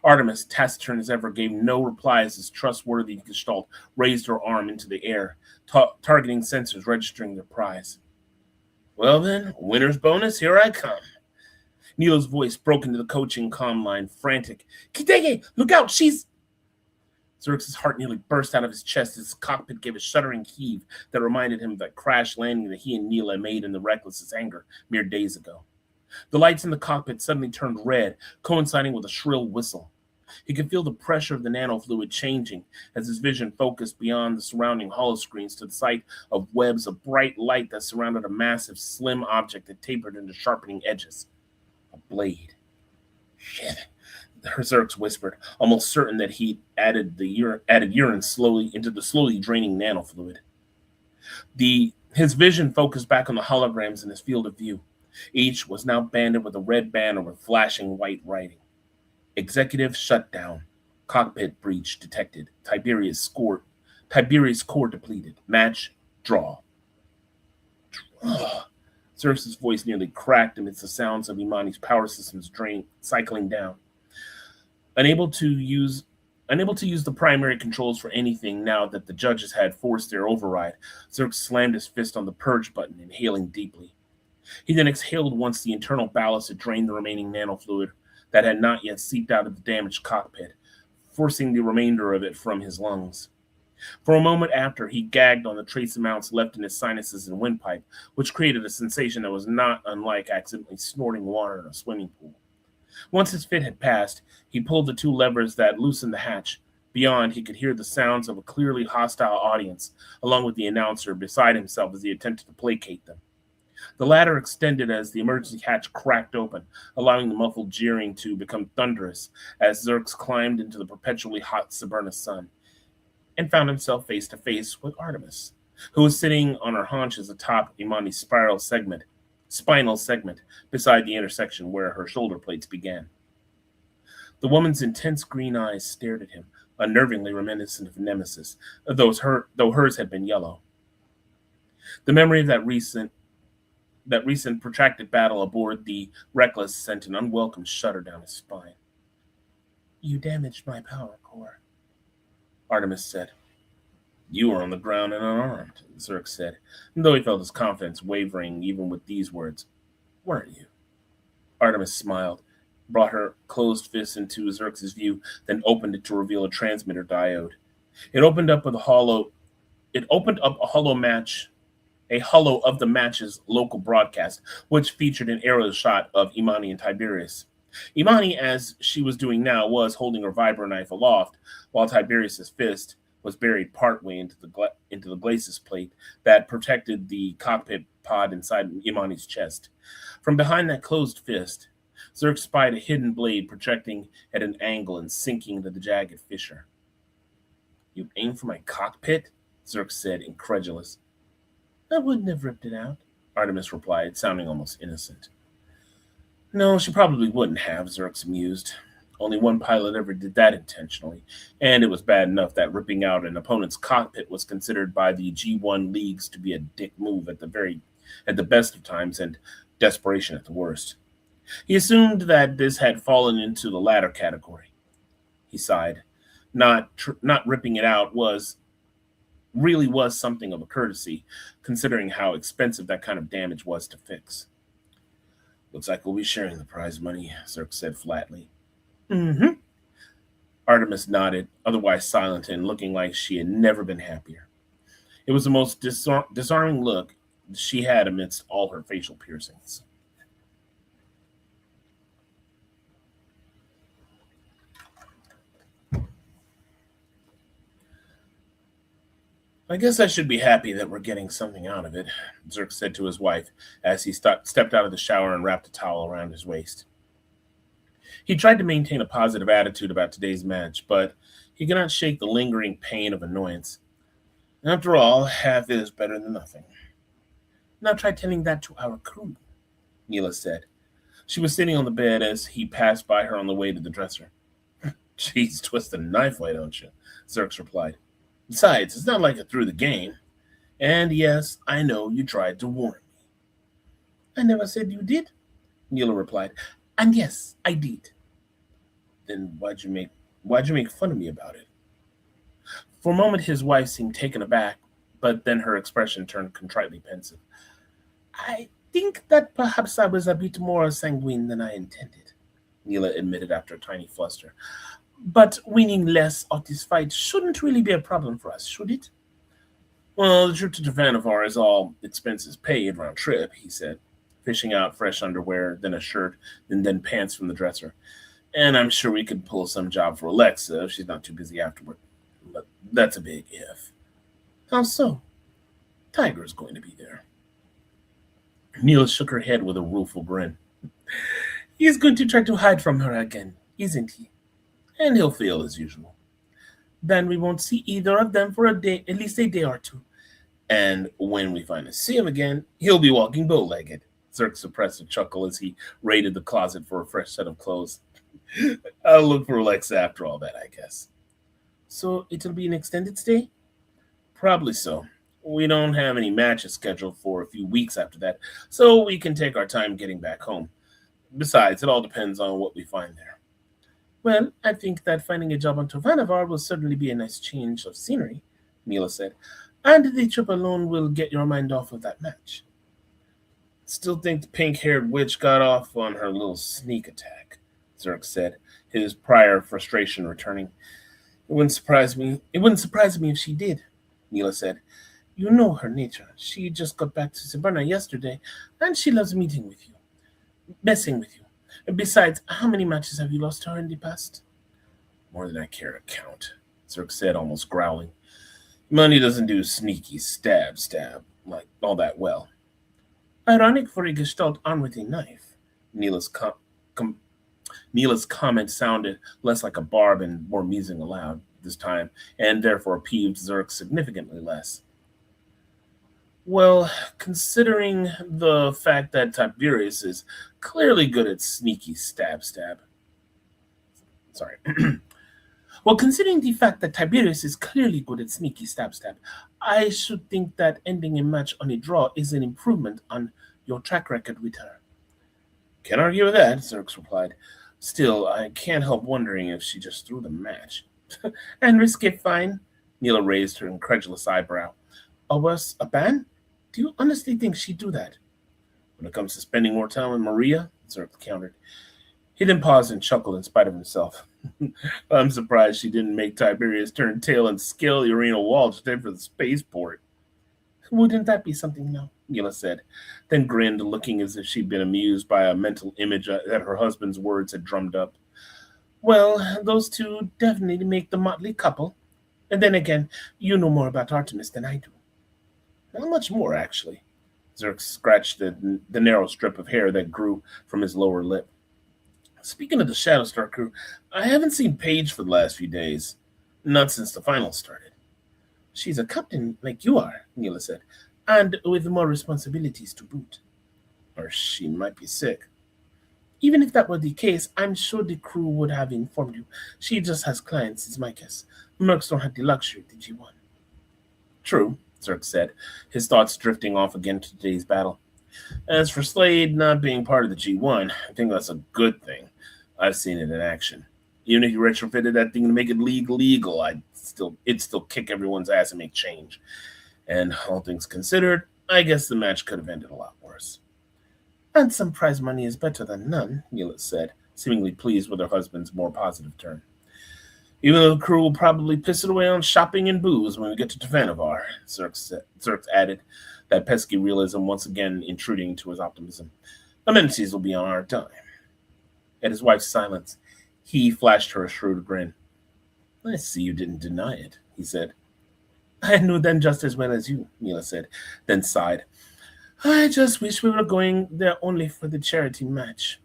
[SPEAKER 3] Artemis, taciturn as ever, gave no reply as his trustworthy gestalt raised her arm into the air, targeting sensors registering their prize. Well then, winner's bonus, here I come. Neela's voice broke into the coaching comm line, frantic. Kitege, look out, she's... Xerx's heart nearly burst out of his chest as his cockpit gave a shuddering heave that reminded him of that crash landing that he and Neela made in the Reckless's anger mere days ago. The lights in the cockpit suddenly turned red, coinciding with a shrill whistle. He could feel the pressure of the nanofluid changing as his vision focused beyond the surrounding holoscreens to the sight of webs of bright light that surrounded a massive, slim object that tapered into sharpening edges. A blade. Shit. Xerx whispered, almost certain that he'd added urine slowly into the slowly draining nanofluid. His vision focused back on the holograms in his field of view. Each was now banded with a red banner with flashing white writing. Executive shutdown. Cockpit breach detected. Tiberius core depleted. Match draw. Xerx's voice nearly cracked amidst the sounds of Imani's power systems cycling down. Unable to use the primary controls for anything now that the judges had forced their override, Xerx slammed his fist on the purge button, inhaling deeply. He then exhaled once the internal ballast had drained the remaining nanofluid that had not yet seeped out of the damaged cockpit, forcing the remainder of it from his lungs. For a moment after, he gagged on the trace amounts left in his sinuses and windpipe, which created a sensation that was not unlike accidentally snorting water in a swimming pool. Once his fit had passed, he pulled the two levers that loosened the hatch. Beyond, he could hear the sounds of a clearly hostile audience, along with the announcer beside himself as he attempted to placate them. The latter extended as the emergency hatch cracked open, allowing the muffled jeering to become thunderous as Xerx climbed into the perpetually hot Saburnus sun, and found himself face to face with Artemis, who was sitting on her haunches atop Imani's spinal segment beside the intersection where her shoulder plates began. The woman's intense green eyes stared at him, unnervingly reminiscent of Nemesis, though hers had been yellow. The memory of that recent protracted battle aboard the Reckless sent an unwelcome shudder down his spine. You damaged my power core, Artemis said. You were on the ground and unarmed, Xerx said, though he felt his confidence wavering even with these words. Weren't you? Artemis smiled, brought her closed fist into Xerx's view, then opened it to reveal a transmitter diode. It opened up a hollow of the match's local broadcast, which featured an aerial shot of Imani and Tiberius. Imani, as she was doing now, was holding her vibro knife aloft, while Tiberius's fist was buried partway into the glacis plate that protected the cockpit pod inside Imani's chest. From behind that closed fist, Xerx spied a hidden blade projecting at an angle and sinking into the jagged fissure. You aimed for my cockpit? Xerx said, incredulous. I wouldn't have ripped it out, Artemis replied, sounding almost innocent. No, she probably wouldn't have, Xerx mused. Only one pilot ever did that intentionally, and it was bad enough that ripping out an opponent's cockpit was considered by the G1 leagues to be a dick move at the best of times and desperation at the worst. He assumed that this had fallen into the latter category. He sighed. Not ripping it out really was something of a courtesy, considering how expensive that kind of damage was to fix. Looks like we'll be sharing the prize money, Xerx said flatly. Mm-hmm. Artemis nodded, otherwise silent and looking like she had never been happier. It was the most disarming look she had amidst all her facial piercings. I guess I should be happy that we're getting something out of it, Xerx said to his wife as he stepped out of the shower and wrapped a towel around his waist. He tried to maintain a positive attitude about today's match, but he could not shake the lingering pain of annoyance. After all, half is better than nothing. Now try telling that to our crew, Neela said. She was sitting on the bed as he passed by her on the way to the dresser. Jeez, twist a knife, why don't you? Zerks replied. Besides, it's not like I threw the game. And yes, I know you tried to warn me. I never said you did, Neela replied. And yes, I did. Then why'd you make fun of me about it? For a moment his wife seemed taken aback, but then her expression turned contritely pensive. I think that perhaps I was a bit more sanguine than I intended, Neela admitted after a tiny fluster. But winning less at this fight shouldn't really be a problem for us, should it? Well, the trip to Tavanavar is all expenses paid round trip, he said, fishing out fresh underwear, then a shirt, and then pants from the dresser. And I'm sure we could pull some job for Alexa if she's not too busy afterward. But that's a big if. How so? Tiger's going to be there. Neela shook her head with a rueful grin. He's going to try to hide from her again, isn't he? And he'll fail as usual. Then we won't see either of them for a day, at least a day or two. And when we finally see him again, he'll be walking bow-legged. Zerk suppressed a chuckle as he raided the closet for a fresh set of clothes. I'll look for Alexa after all that, I guess. So it'll be an extended stay? Probably so. We don't have any matches scheduled for a few weeks after that, so we can take our time getting back home. Besides, it all depends on what we find there. Well, I think that finding a job on Tavanavar will certainly be a nice change of scenery, Neela said. And the trip alone will get your mind off of that match. Still think the pink-haired witch got off on her little sneak attack, Zerk said, his prior frustration returning. It wouldn't surprise me if she did, Neela said. You know her nature. She just got back to Siberna yesterday, and she loves meeting with you, messing with you. And besides, how many matches have you lost to her in the past? More than I care to count, Zerk said, almost growling. Money doesn't do sneaky stab like all that well. Ironic for a Gestalt armed with a knife. Neela's comment sounded less like a barb and more musing aloud this time, and therefore peeved Zerk significantly less. Well, considering the fact that Tiberius is clearly good at sneaky stab. Sorry. Well, considering the fact that Tiberius is clearly good at sneaky stab, I should think that ending a match on a draw is an improvement on your track record with her. Can't argue with that, Zerks replied. Still, I can't help wondering if she just threw the match. And risk a fine? Neela raised her incredulous eyebrow. Or worse, a ban? Do you honestly think she'd do that? When it comes to spending more time with Maria, Zerk countered. He then paused and chuckled in spite of himself. I'm surprised she didn't make Tiberius turn tail and scale the arena wall just for the spaceport. Wouldn't that be something now? Neela said, then grinned, looking as if she'd been amused by a mental image that her husband's words had drummed up. Well, those two definitely make the motley couple. And then again, you know more about Artemis than I do. Not much more, actually. Zerk scratched the narrow strip of hair that grew from his lower lip. Speaking of the Shadowstar crew, I haven't seen Paige for the last few days. Not since the finals started. She's a captain like you are, Neela said, and with more responsibilities to boot. Or she might be sick. Even if that were the case, I'm sure the crew would have informed you. She just has clients, is my guess. Mercs don't have the luxury of the G1. True, Zerk said, his thoughts drifting off again to today's battle. As for Slade not being part of the G1, I think that's a good thing. I've seen it in action. Even if you retrofitted that thing to make it legal, it'd still kick everyone's ass and make change. And all things considered, I guess the match could have ended a lot worse. And some prize money is better than none, Neela said, seemingly pleased with her husband's more positive turn. Even though the crew will probably piss it away on shopping and booze when we get to Tavanavar, Zerk added, that pesky realism once again intruding into his optimism. Amenities will be on our dime. At his wife's silence, he flashed her a shrewd grin. I see you didn't deny it, he said. I knew them just as well as you, Neela said, then sighed. I just wish we were going there only for the charity match.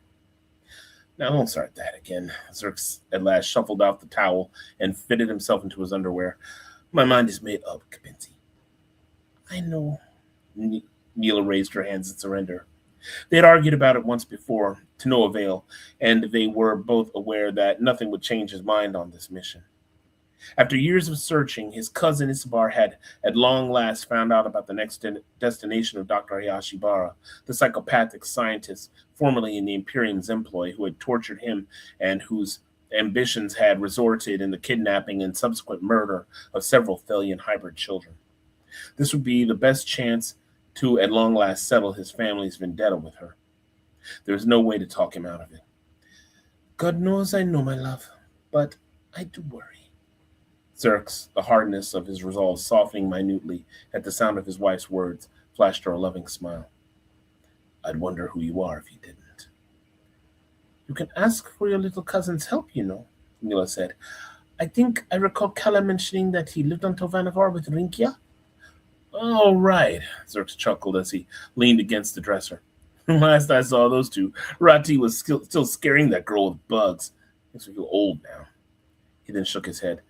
[SPEAKER 3] Now, don't start that again. Zerk at last shuffled off the towel and fitted himself into his underwear. My mind is made up, Kapinski. I know. Neela raised her hands in surrender. They had argued about it once before, to no avail, and they were both aware that nothing would change his mind on this mission. After years of searching, his cousin Isabar had at long last found out about the next destination of Dr. Hayashibara, the psychopathic scientist formerly in the Imperium's employ, who had tortured him and whose ambitions had resorted in the kidnapping and subsequent murder of several Thelian hybrid children. This would be the best chance to at long last settle his family's vendetta with her. There was no way to talk him out of it. God knows I know, my love, but I do worry. Zerx, the hardness of his resolve softening minutely at the sound of his wife's words, flashed her a loving smile. I'd wonder who you are if you didn't. You can ask for your little cousin's help, you know, Mila said. I think I recall Kala mentioning that he lived on Tovanavar with Rinkia. Oh, right, Zerx chuckled as he leaned against the dresser. Last I saw those two, Rati was still scaring that girl with bugs. Makes me feel old now. He then shook his head.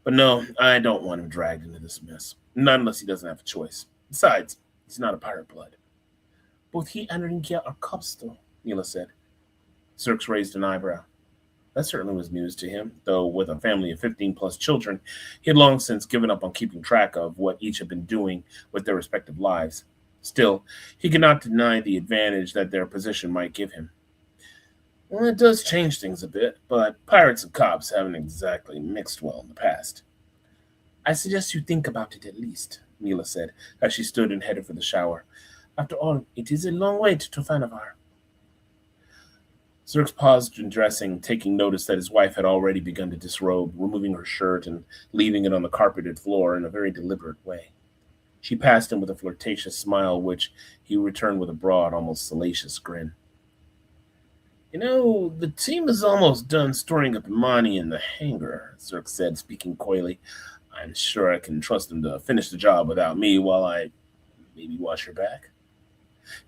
[SPEAKER 3] But no, I don't want him dragged into this mess. Not unless he doesn't have a choice. Besides, he's not a pirate blood. Both he and Rinkia are cops, though, Mila said. Zerx raised an eyebrow. That certainly was news to him, though with a family of 15-plus children, he had long since given up on keeping track of what each had been doing with their respective lives. Still, he could not deny the advantage that their position might give him. Well, it does change things a bit, but pirates and cops haven't exactly mixed well in the past. I suggest you think about it at least, Mila said, as she stood and headed for the shower. After all, it is a long way to Tofanavar. Zerx paused in dressing, taking notice that his wife had already begun to disrobe, removing her shirt and leaving it on the carpeted floor in a very deliberate way. She passed him with a flirtatious smile, which he returned with a broad, almost salacious grin. You know, the team is almost done storing up Imani in the hangar, Zerx said, speaking coyly. I'm sure I can trust them to finish the job without me while I maybe wash her back.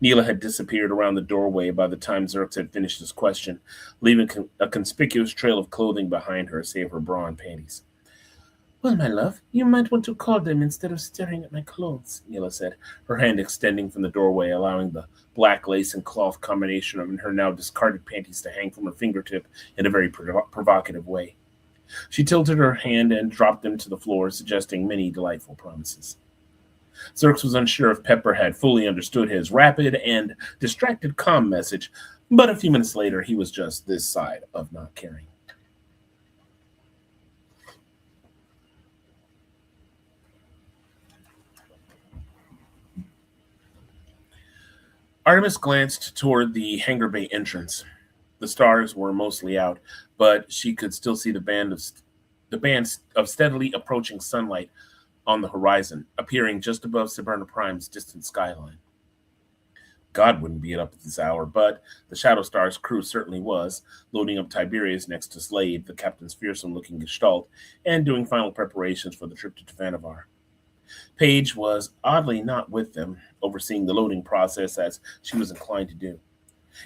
[SPEAKER 3] Neela had disappeared around the doorway by the time Zerx had finished his question, leaving a conspicuous trail of clothing behind her, save her bra and panties. Well, my love, you might want to call them instead of staring at my clothes, Neela said, her hand extending from the doorway, allowing the black lace and cloth combination of her now discarded panties to hang from her fingertip in a very provocative way. She tilted her hand and dropped them to the floor, suggesting many delightful promises. Zerx was unsure if Pepper had fully understood his rapid and distracted comm message, but a few minutes later he was just this side of not caring. Artemis glanced toward the hangar bay entrance. The stars were mostly out, but she could still see the band of steadily approaching sunlight on the horizon, appearing just above Saberna Prime's distant skyline. God wouldn't be up at this hour, but the Shadow Star's crew certainly was, loading up Tiberius next to Slade, the captain's fearsome-looking gestalt, and doing final preparations for the trip to Tavanavar. Paige was oddly not with them, overseeing the loading process as she was inclined to do.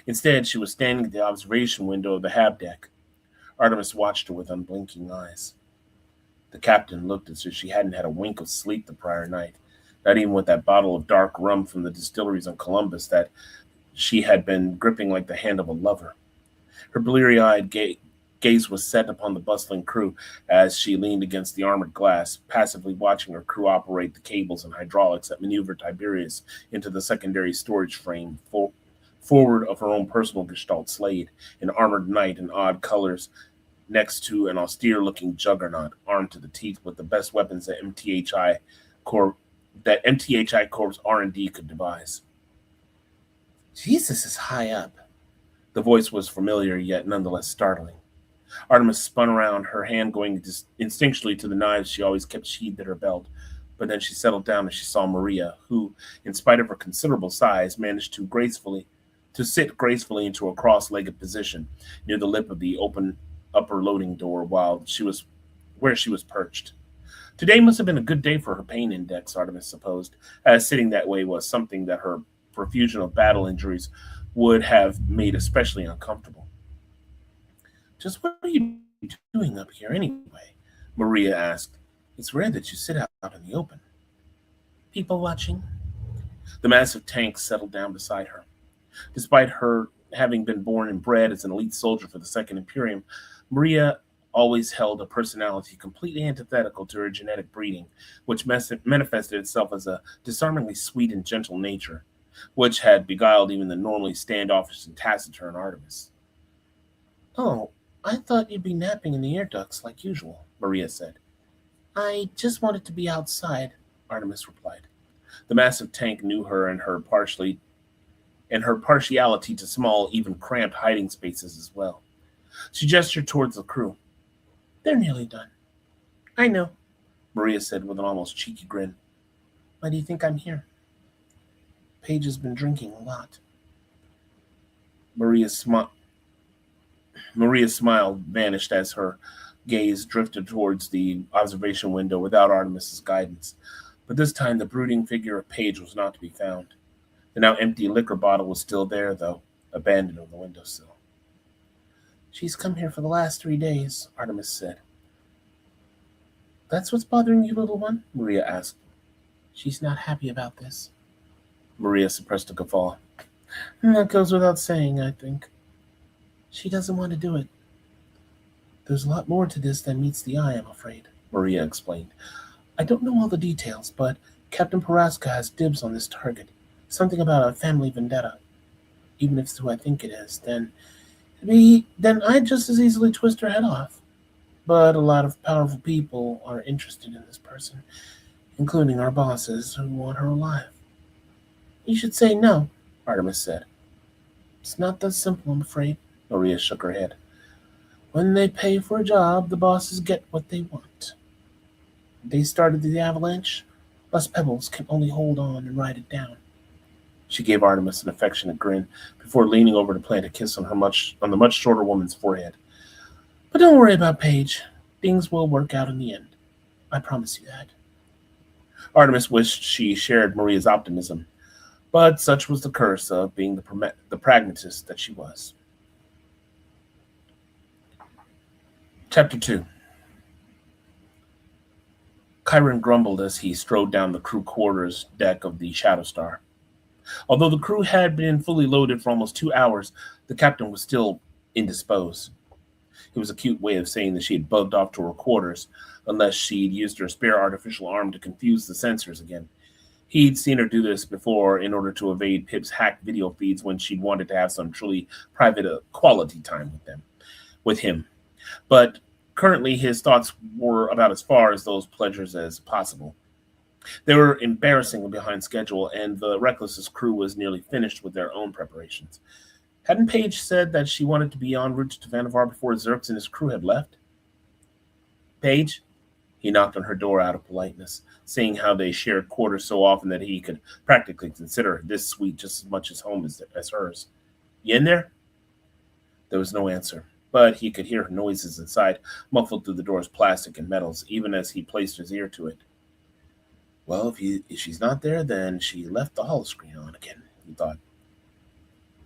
[SPEAKER 3] Instead, she was standing at the observation window of the hab deck. Artemis watched her with unblinking eyes. The captain looked as if she hadn't had a wink of sleep the prior night, not even with that bottle of dark rum from the distilleries on Columbus that she had been gripping like the hand of a lover. Her bleary-eyed gaze was set upon the bustling crew as she leaned against the armored glass, passively watching her crew operate the cables and hydraulics that maneuvered Tiberius into the secondary storage frame forward of her own personal gestalt Slade, an armored knight in odd colors, next to an austere-looking juggernaut armed to the teeth with the best weapons that MTHI Corps R&D could devise. Jesus is high up. The voice was familiar, yet nonetheless startling. Artemis spun around, her hand going instinctually to the knives she always kept sheathed at her belt, but then she settled down as she saw Maria, who, in spite of her considerable size, managed to sit gracefully into a cross-legged position near the lip of the open upper loading door where she was perched. Today must have been a good day for her pain index, Artemis supposed, as sitting that way was something that her profusion of battle injuries would have made especially uncomfortable. Just what are you doing up here anyway? Maria asked. It's rare that you sit out in the open. People watching? The massive tank settled down beside her. Despite her having been born and bred as an elite soldier for the Second Imperium, Maria always held a personality completely antithetical to her genetic breeding, which manifested itself as a disarmingly sweet and gentle nature, which had beguiled even the normally standoffish and taciturn Artemis. "Oh, I thought you'd be napping in the air ducts like usual," Maria said. "I just wanted to be outside," Artemis replied. The massive tank knew her and her partiality to small, even cramped hiding spaces as well. She gestured towards the crew. "They're nearly done." "I know," Maria said with an almost cheeky grin. "Why do you think I'm here?" "Paige has been drinking a lot." Maria's smile vanished as her gaze drifted towards the observation window without Artemis's guidance. But this time the brooding figure of Paige was not to be found. The now empty liquor bottle was still there, though, abandoned on the windowsill. "She's come here for the last 3 days," Artemis said. "That's what's bothering you, little one?" Maria asked. "She's not happy about this." Maria suppressed a guffaw. "That goes without saying, I think." "She doesn't want to do it." "There's a lot more to this than meets the eye, I'm afraid," Maria explained. "I don't know all the details, but Captain Paraska has dibs on this target. Something about a family vendetta. Even if it's who I think it is, then I'd just as easily twist her head off. But a lot of powerful people are interested in this person, including our bosses who want her alive." "You should say no," Artemis said. "It's not that simple, I'm afraid." Maria shook her head. "When they pay for a job, the bosses get what they want. They started the avalanche. Us pebbles can only hold on and ride it down." She gave Artemis an affectionate grin before leaning over to plant a kiss on the much shorter woman's forehead. "But don't worry about Paige. Things will work out in the end. I promise you that." Artemis wished she shared Maria's optimism, but such was the curse of being the pragmatist that she was. Chapter 2. Chiron grumbled as he strode down the crew quarters deck of the Shadow Star. Although the crew had been fully loaded for almost 2 hours, the captain was still indisposed. It was a cute way of saying that she had bugged off to her quarters, unless she'd used her spare artificial arm to confuse the sensors again. He'd seen her do this before in order to evade Pip's hacked video feeds when she'd wanted to have some truly private quality time with him. But currently his thoughts were about as far as those pleasures as possible. They were embarrassingly behind schedule, and the Reckless's crew was nearly finished with their own preparations. Hadn't Paige said that she wanted to be en route to Vannevar before Xerxes and his crew had left? "Paige?" He knocked on her door out of politeness, seeing how they shared quarters so often that he could practically consider this suite just as much his home as hers. "You in there?" There was no answer, but he could hear noises inside, muffled through the door's plastic and metals, even as he placed his ear to it. Well, if she's not there, then she left the holoscreen on again, he thought.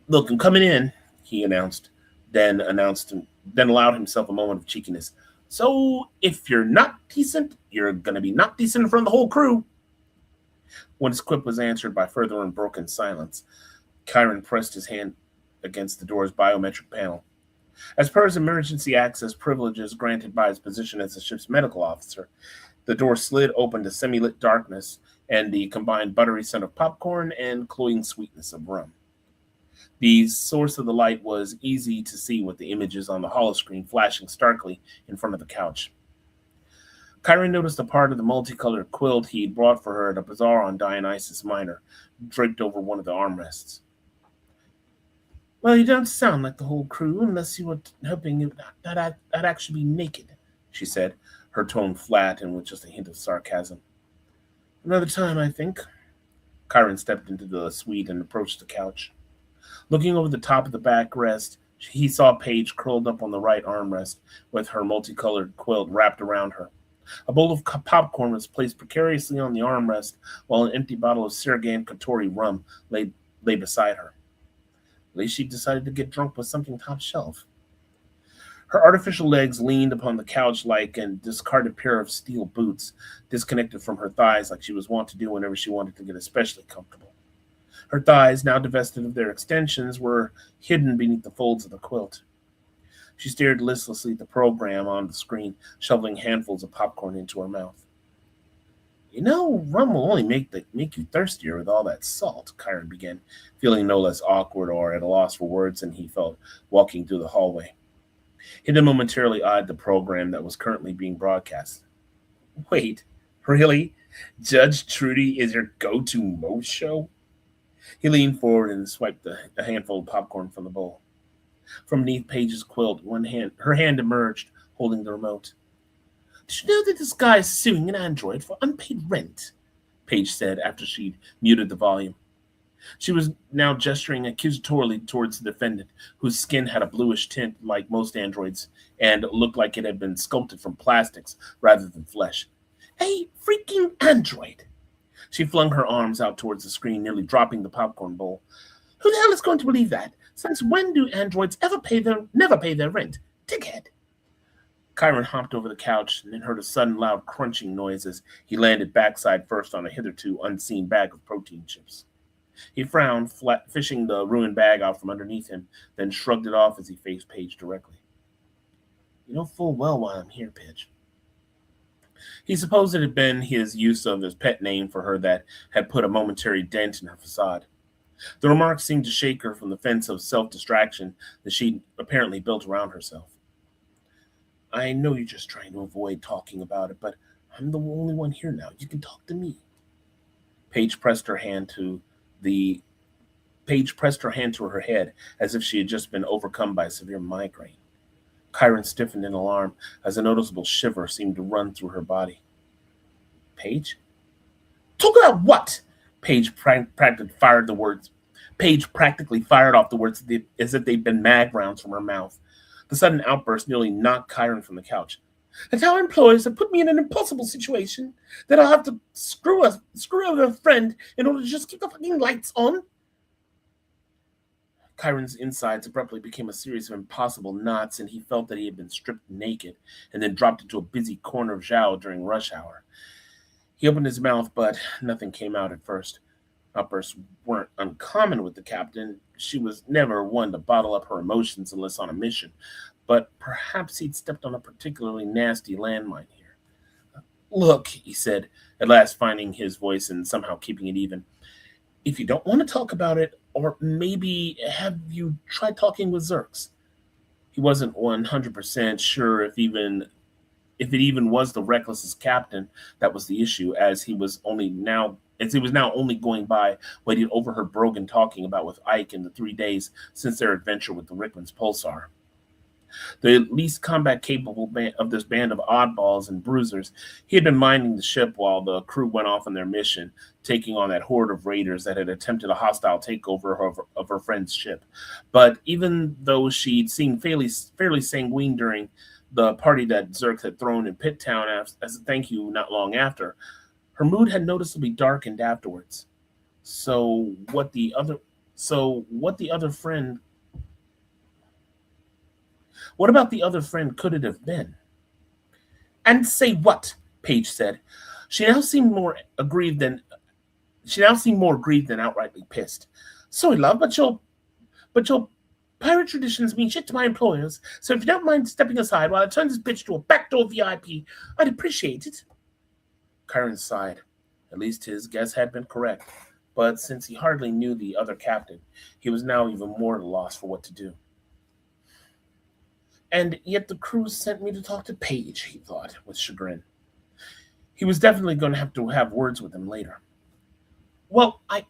[SPEAKER 3] "Look, I'm coming in," he announced, then allowed himself a moment of cheekiness. "So, if you're not decent, you're going to be not decent in front of the whole crew." When his quip was answered by further unbroken silence, Chiron pressed his hand against the door's biometric panel. As per his emergency access privileges granted by his position as the ship's medical officer, the door slid open to semi-lit darkness and the combined buttery scent of popcorn and cloying sweetness of rum. The source of the light was easy to see with the images on the holoscreen flashing starkly in front of the couch. Chiron noticed a part of the multicolored quilt he'd brought for her at a bazaar on Dionysus Minor, draped over one of the armrests. "Well, you don't sound like the whole crew unless you were hoping that I'd actually be naked," she said, her tone flat and with just a hint of sarcasm. "Another time, I think." Chiron stepped into the suite and approached the couch. Looking over the top of the backrest, he saw Paige curled up on the right armrest with her multicolored quilt wrapped around her. A bowl of popcorn was placed precariously on the armrest, while an empty bottle of Sergei Kotori rum lay beside her. At least she decided to get drunk with something top shelf. Her artificial legs leaned upon the couch like a discarded pair of steel boots, disconnected from her thighs like she was wont to do whenever she wanted to get especially comfortable. Her thighs, now divested of their extensions, were hidden beneath the folds of the quilt. She stared listlessly at the program on the screen, shoveling handfuls of popcorn into her mouth. You know, rum will only make you thirstier with all that salt, Kyron began, feeling no less awkward or at a loss for words than he felt walking through the hallway. He then momentarily eyed the program that was currently being broadcast. Wait, really? Judge Trudy is your go-to mo show? He leaned forward and swiped a handful of popcorn from the bowl. From beneath Paige's quilt, her hand emerged, holding the remote. Did you know that this guy is suing an android for unpaid rent? Paige said after she'd muted the volume. She was now gesturing accusatorily towards the defendant, whose skin had a bluish tint like most androids and looked like it had been sculpted from plastics rather than flesh. A freaking android! She flung her arms out towards the screen, nearly dropping the popcorn bowl. Who the hell is going to believe that? Since when do androids never pay their rent? Dickhead! Kyron hopped over the couch and then heard a sudden loud crunching noise as he landed backside first on a hitherto unseen bag of protein chips. He frowned, fishing the ruined bag out from underneath him, then shrugged it off as he faced Paige directly. You know full well why I'm here, Paige. He supposed it had been his use of his pet name for her that had put a momentary dent in her facade. The remark seemed to shake her from the fence of self-distraction that she'd apparently built around herself. I know you're just trying to avoid talking about it, but I'm the only one here now. You can talk to me. Paige pressed her hand to her head as if she had just been overcome by a severe migraine. Kyron stiffened in alarm as a noticeable shiver seemed to run through her body. Paige? Talk about what? Paige practically fired off the words as if they'd been mag rounds from her mouth. The sudden outburst nearly knocked Kyron from the couch. And our employers have put me in an impossible situation that I'll have to screw over a friend in order to just keep the fucking lights on. Kyron's insides abruptly became a series of impossible knots, and he felt that he had been stripped naked and then dropped into a busy corner of Zhao during rush hour. He opened his mouth, but nothing came out at first. Outbursts weren't uncommon with the captain. She was never one to bottle up her emotions unless on a mission, but perhaps he'd stepped on a particularly nasty landmine here. Look, he said, at last finding his voice and somehow keeping it even. If you don't want to talk about it, or maybe have you tried talking with Zerks? He wasn't 100% sure if it even was the recklessest captain that was the issue, as he was now only going by what he'd overheard Brogan talking about with Ike in the 3 days since their adventure with the Rickman's Pulsar. The least combat capable of this band of oddballs and bruisers, he had been minding the ship while the crew went off on their mission, taking on that horde of raiders that had attempted a hostile takeover of her friend's ship. But even though she'd seemed fairly sanguine during the party that Zerk had thrown in Pit Town as a thank you not long after, her mood had noticeably darkened afterwards. What about the other friend could it have been? And say what? Paige said. She now seemed more aggrieved than outrightly pissed. Sorry, love, but your pirate traditions mean shit to my employers, so if you don't mind stepping aside while I turn this bitch to a backdoor VIP, I'd appreciate it. Kyron sighed. At least his guess had been correct, but since he hardly knew the other captain, he was now even more at a loss for what to do. And yet the crew sent me to talk to Paige, he thought, with chagrin. He was definitely going to have words with him later. Well, I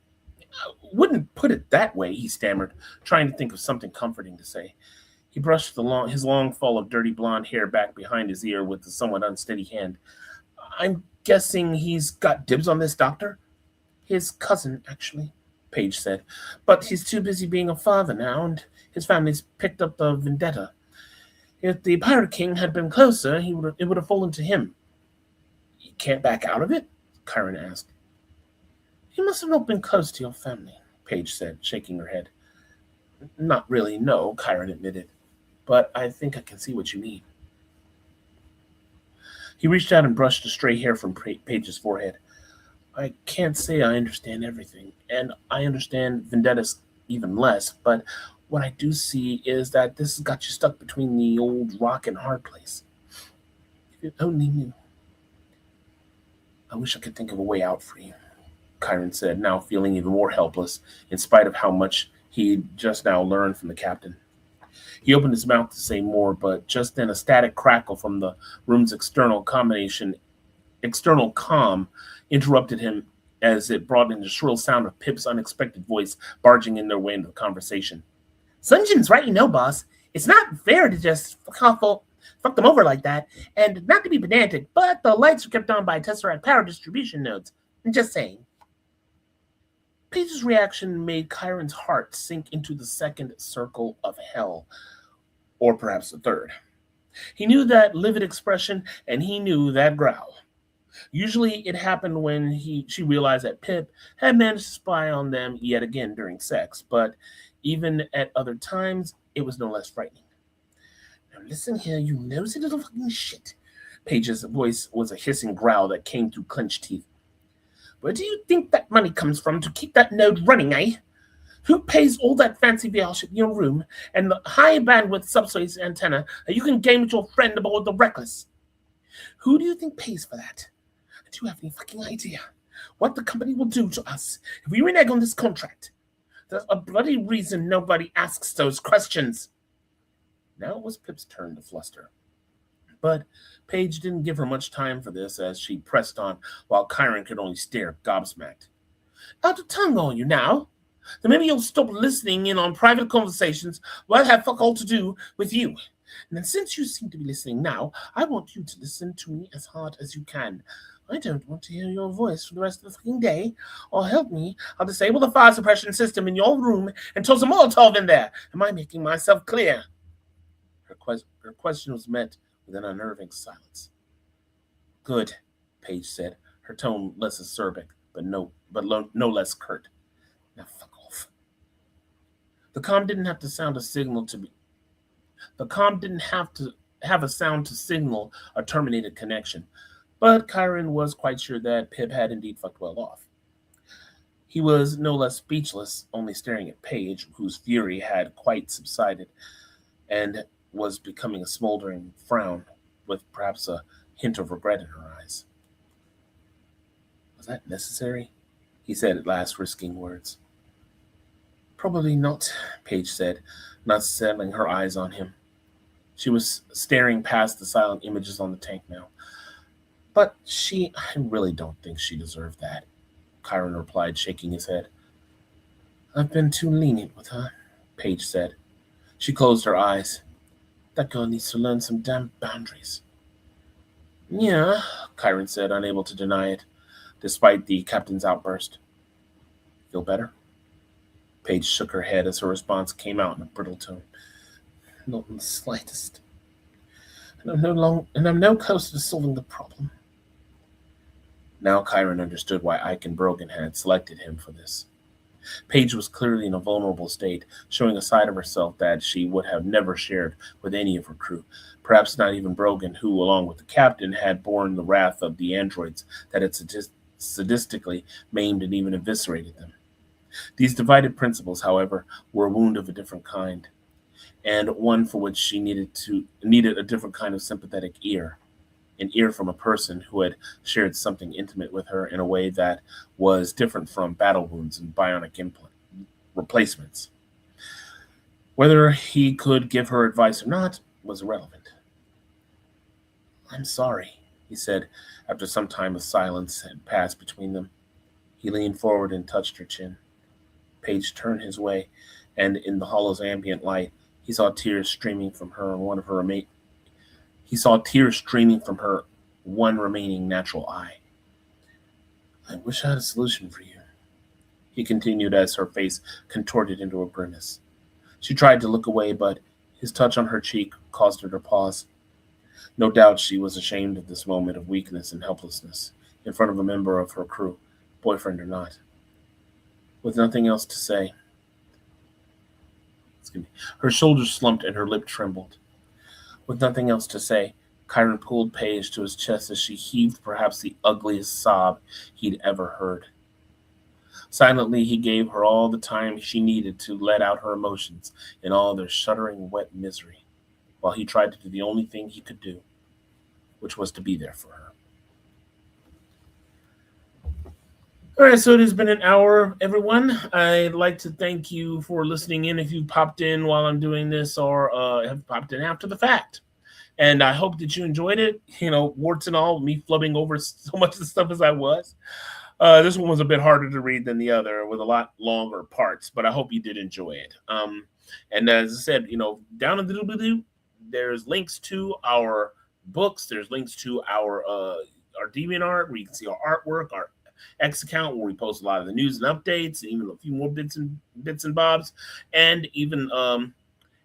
[SPEAKER 3] wouldn't put it that way, he stammered, trying to think of something comforting to say. He brushed his long fall of dirty blonde hair back behind his ear with a somewhat unsteady hand. I'm guessing he's got dibs on this doctor? His cousin, actually, Paige said. But he's too busy being a father now, and his family's picked up the vendetta. If the Pirate King had been closer, it would have fallen to him. You can't back out of it? Kyron asked. You must have not been close to your family, Paige said, shaking her head. Not really, no, Kyron admitted. But I think I can see what you mean. He reached out and brushed the stray hair from Paige's forehead. I can't say I understand everything, and I understand vendettas even less, but what I do see is that this has got you stuck between the old rock and hard place. If you only knew. I wish I could think of a way out for you, Chiron said, now feeling even more helpless, in spite of how much he'd just now learned from the captain. He opened his mouth to say more, but just then a static crackle from the room's external comm interrupted him as it brought in the shrill sound of Pip's unexpected voice barging in their way into the conversation. Sunjin's right, boss. It's not fair to just fuck them over like that, and not to be pedantic, but the lights are kept on by Tesseract power distribution nodes. I'm just saying. Page's reaction made Chiron's heart sink into the second circle of hell, or perhaps the third. He knew that livid expression, and he knew that growl. Usually it happened when she realized that Pip had managed to spy on them yet again during sex, but even at other times, it was no less frightening. Now listen here, you nosy little fucking shit. Page's voice was a hissing growl that came through clenched teeth. Where do you think that money comes from to keep that node running, eh? Who pays all that fancy VR shit in your room and the high bandwidth subspace antenna that you can game with your friend aboard the Reckless? Who do you think pays for that? Do you have any fucking idea what the company will do to us if we renege on this contract? There's a bloody reason nobody asks those questions. Now it was Pip's turn to fluster. But Paige didn't give her much time for this as she pressed on while Chiron could only stare gobsmacked. Out of tongue on you now? Then maybe you'll stop listening in on private conversations while I have fuck all to do with you. And then since you seem to be listening now, I want you to listen to me as hard as you can. I don't want to hear your voice for the rest of the fucking day. Or help me, I'll disable the fire suppression system in your room and toss a Molotov in there. Am I making myself clear? Her question was met with an unnerving silence. Good, Paige said, her tone less acerbic, but no less curt. Now fuck off. The comm didn't have to sound a signal to be. The comm didn't have to have a sound to signal a terminated connection, but Chiron was quite sure that Pip had indeed fucked well off. He was no less speechless, only staring at Paige, whose fury had quite subsided, and was becoming a smoldering frown, with perhaps a hint of regret in her eyes. Was that necessary? He said at last, risking words. Probably not, Paige said, not settling her eyes on him. She was staring past the silent images on the tank now. But I really don't think she deserved that, Chiron replied, shaking his head. I've been too lenient with her, Paige said. She closed her eyes. That girl needs to learn some damn boundaries. Yeah, Chiron said, unable to deny it, despite the captain's outburst. Feel better? Paige shook her head as her response came out in a brittle tone. Not in the slightest. And I'm no closer to solving the problem. Now Chiron understood why Ike and Brogan had selected him for this. Paige was clearly in a vulnerable state, showing a side of herself that she would have never shared with any of her crew, perhaps not even Brogan, who, along with the captain, had borne the wrath of the androids that had sadistically maimed and even eviscerated them. These divided principles, however, were a wound of a different kind, and one for which she needed a different kind of sympathetic ear, an ear from a person who had shared something intimate with her in a way that was different from battle wounds and bionic implant replacements. Whether he could give her advice or not was irrelevant. I'm sorry, he said, after some time of silence had passed between them. He leaned forward and touched her chin. Paige turned his way, and in the hollow's ambient light, he saw tears streaming from her one remaining natural eye. I wish I had a solution for you, he continued as her face contorted into a grimace. She tried to look away, but his touch on her cheek caused her to pause. No doubt she was ashamed of this moment of weakness and helplessness in front of a member of her crew, boyfriend or not. With nothing else to say, her shoulders slumped and her lip trembled. With nothing else to say, Chiron pulled Paige to his chest as she heaved perhaps the ugliest sob he'd ever heard. Silently, he gave her all the time she needed to let out her emotions in all their shuddering, wet misery, while he tried to do the only thing he could do, which was to be there for her. All right, so it has been an hour, everyone. I'd like to thank you for listening in if you popped in while I'm doing this or have popped in after the fact. And I hope that you enjoyed it. Warts and all, me flubbing over so much of the stuff as I was. This one was a bit harder to read than the other with a lot longer parts, but I hope you did enjoy it. And as I said, down in the doobly-doo, there's links to our books. There's links to our DeviantArt where you can see our artwork, our X account where we post a lot of the news and updates, and even a few more bits and bobs, and even our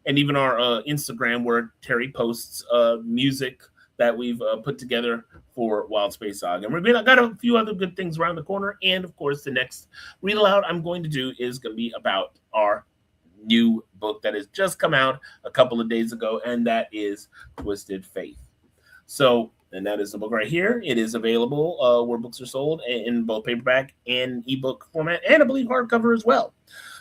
[SPEAKER 3] Instagram where Terry posts music that we've put together for Wild Space Saga. And we've got a few other good things around the corner. And of course, the next read aloud I'm going to do is going to be about our new book that has just come out a couple of days ago, and that is Twisted Faith. So, and that is the book right here. It is available where books are sold in both paperback and ebook format, and I believe hardcover as well.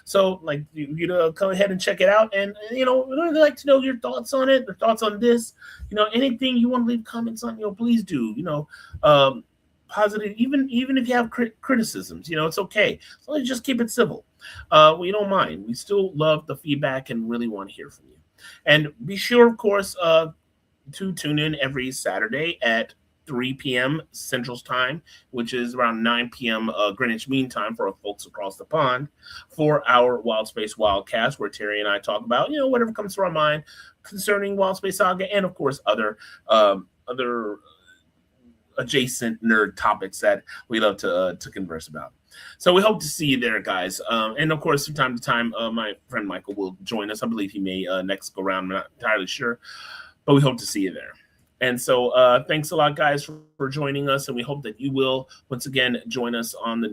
[SPEAKER 3] So, like, you know, come ahead and check it out. And, you know, we'd really like to know your thoughts on it, your thoughts on this. You know, anything you want to leave comments on, you know, please do. You know, positive, even if you have criticisms, you know, it's okay. So let's just keep it civil. We don't mind. We still love the feedback and really want to hear from you. And be sure, of course, to tune in every Saturday at 3 p.m. Central Time, which is around 9 p.m. Greenwich Mean Time for our folks across the pond, for our Wild Space Wildcast, where Terry and I talk about, you know, whatever comes to our mind concerning Wild Space Saga, and of course other adjacent nerd topics that we love to converse about. So we hope to see you there, guys. And of course, from time to time, my friend Michael will join us. I believe he may next go around. I'm not entirely sure, but we hope to see you there. And so thanks a lot, guys, for joining us. And we hope that you will, once again, join us on the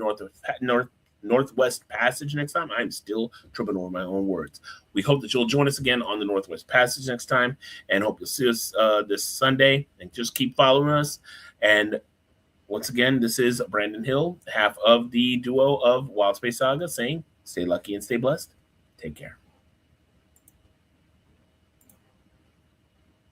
[SPEAKER 3] Northwest Passage next time. I'm still tripping over my own words. We hope that you'll join us again on the Northwest Passage next time, and hope you'll see us this Sunday. And just keep following us. And once again, this is Brandon Hill, half of the duo of Wild Space Saga, saying stay lucky and stay blessed. Take care.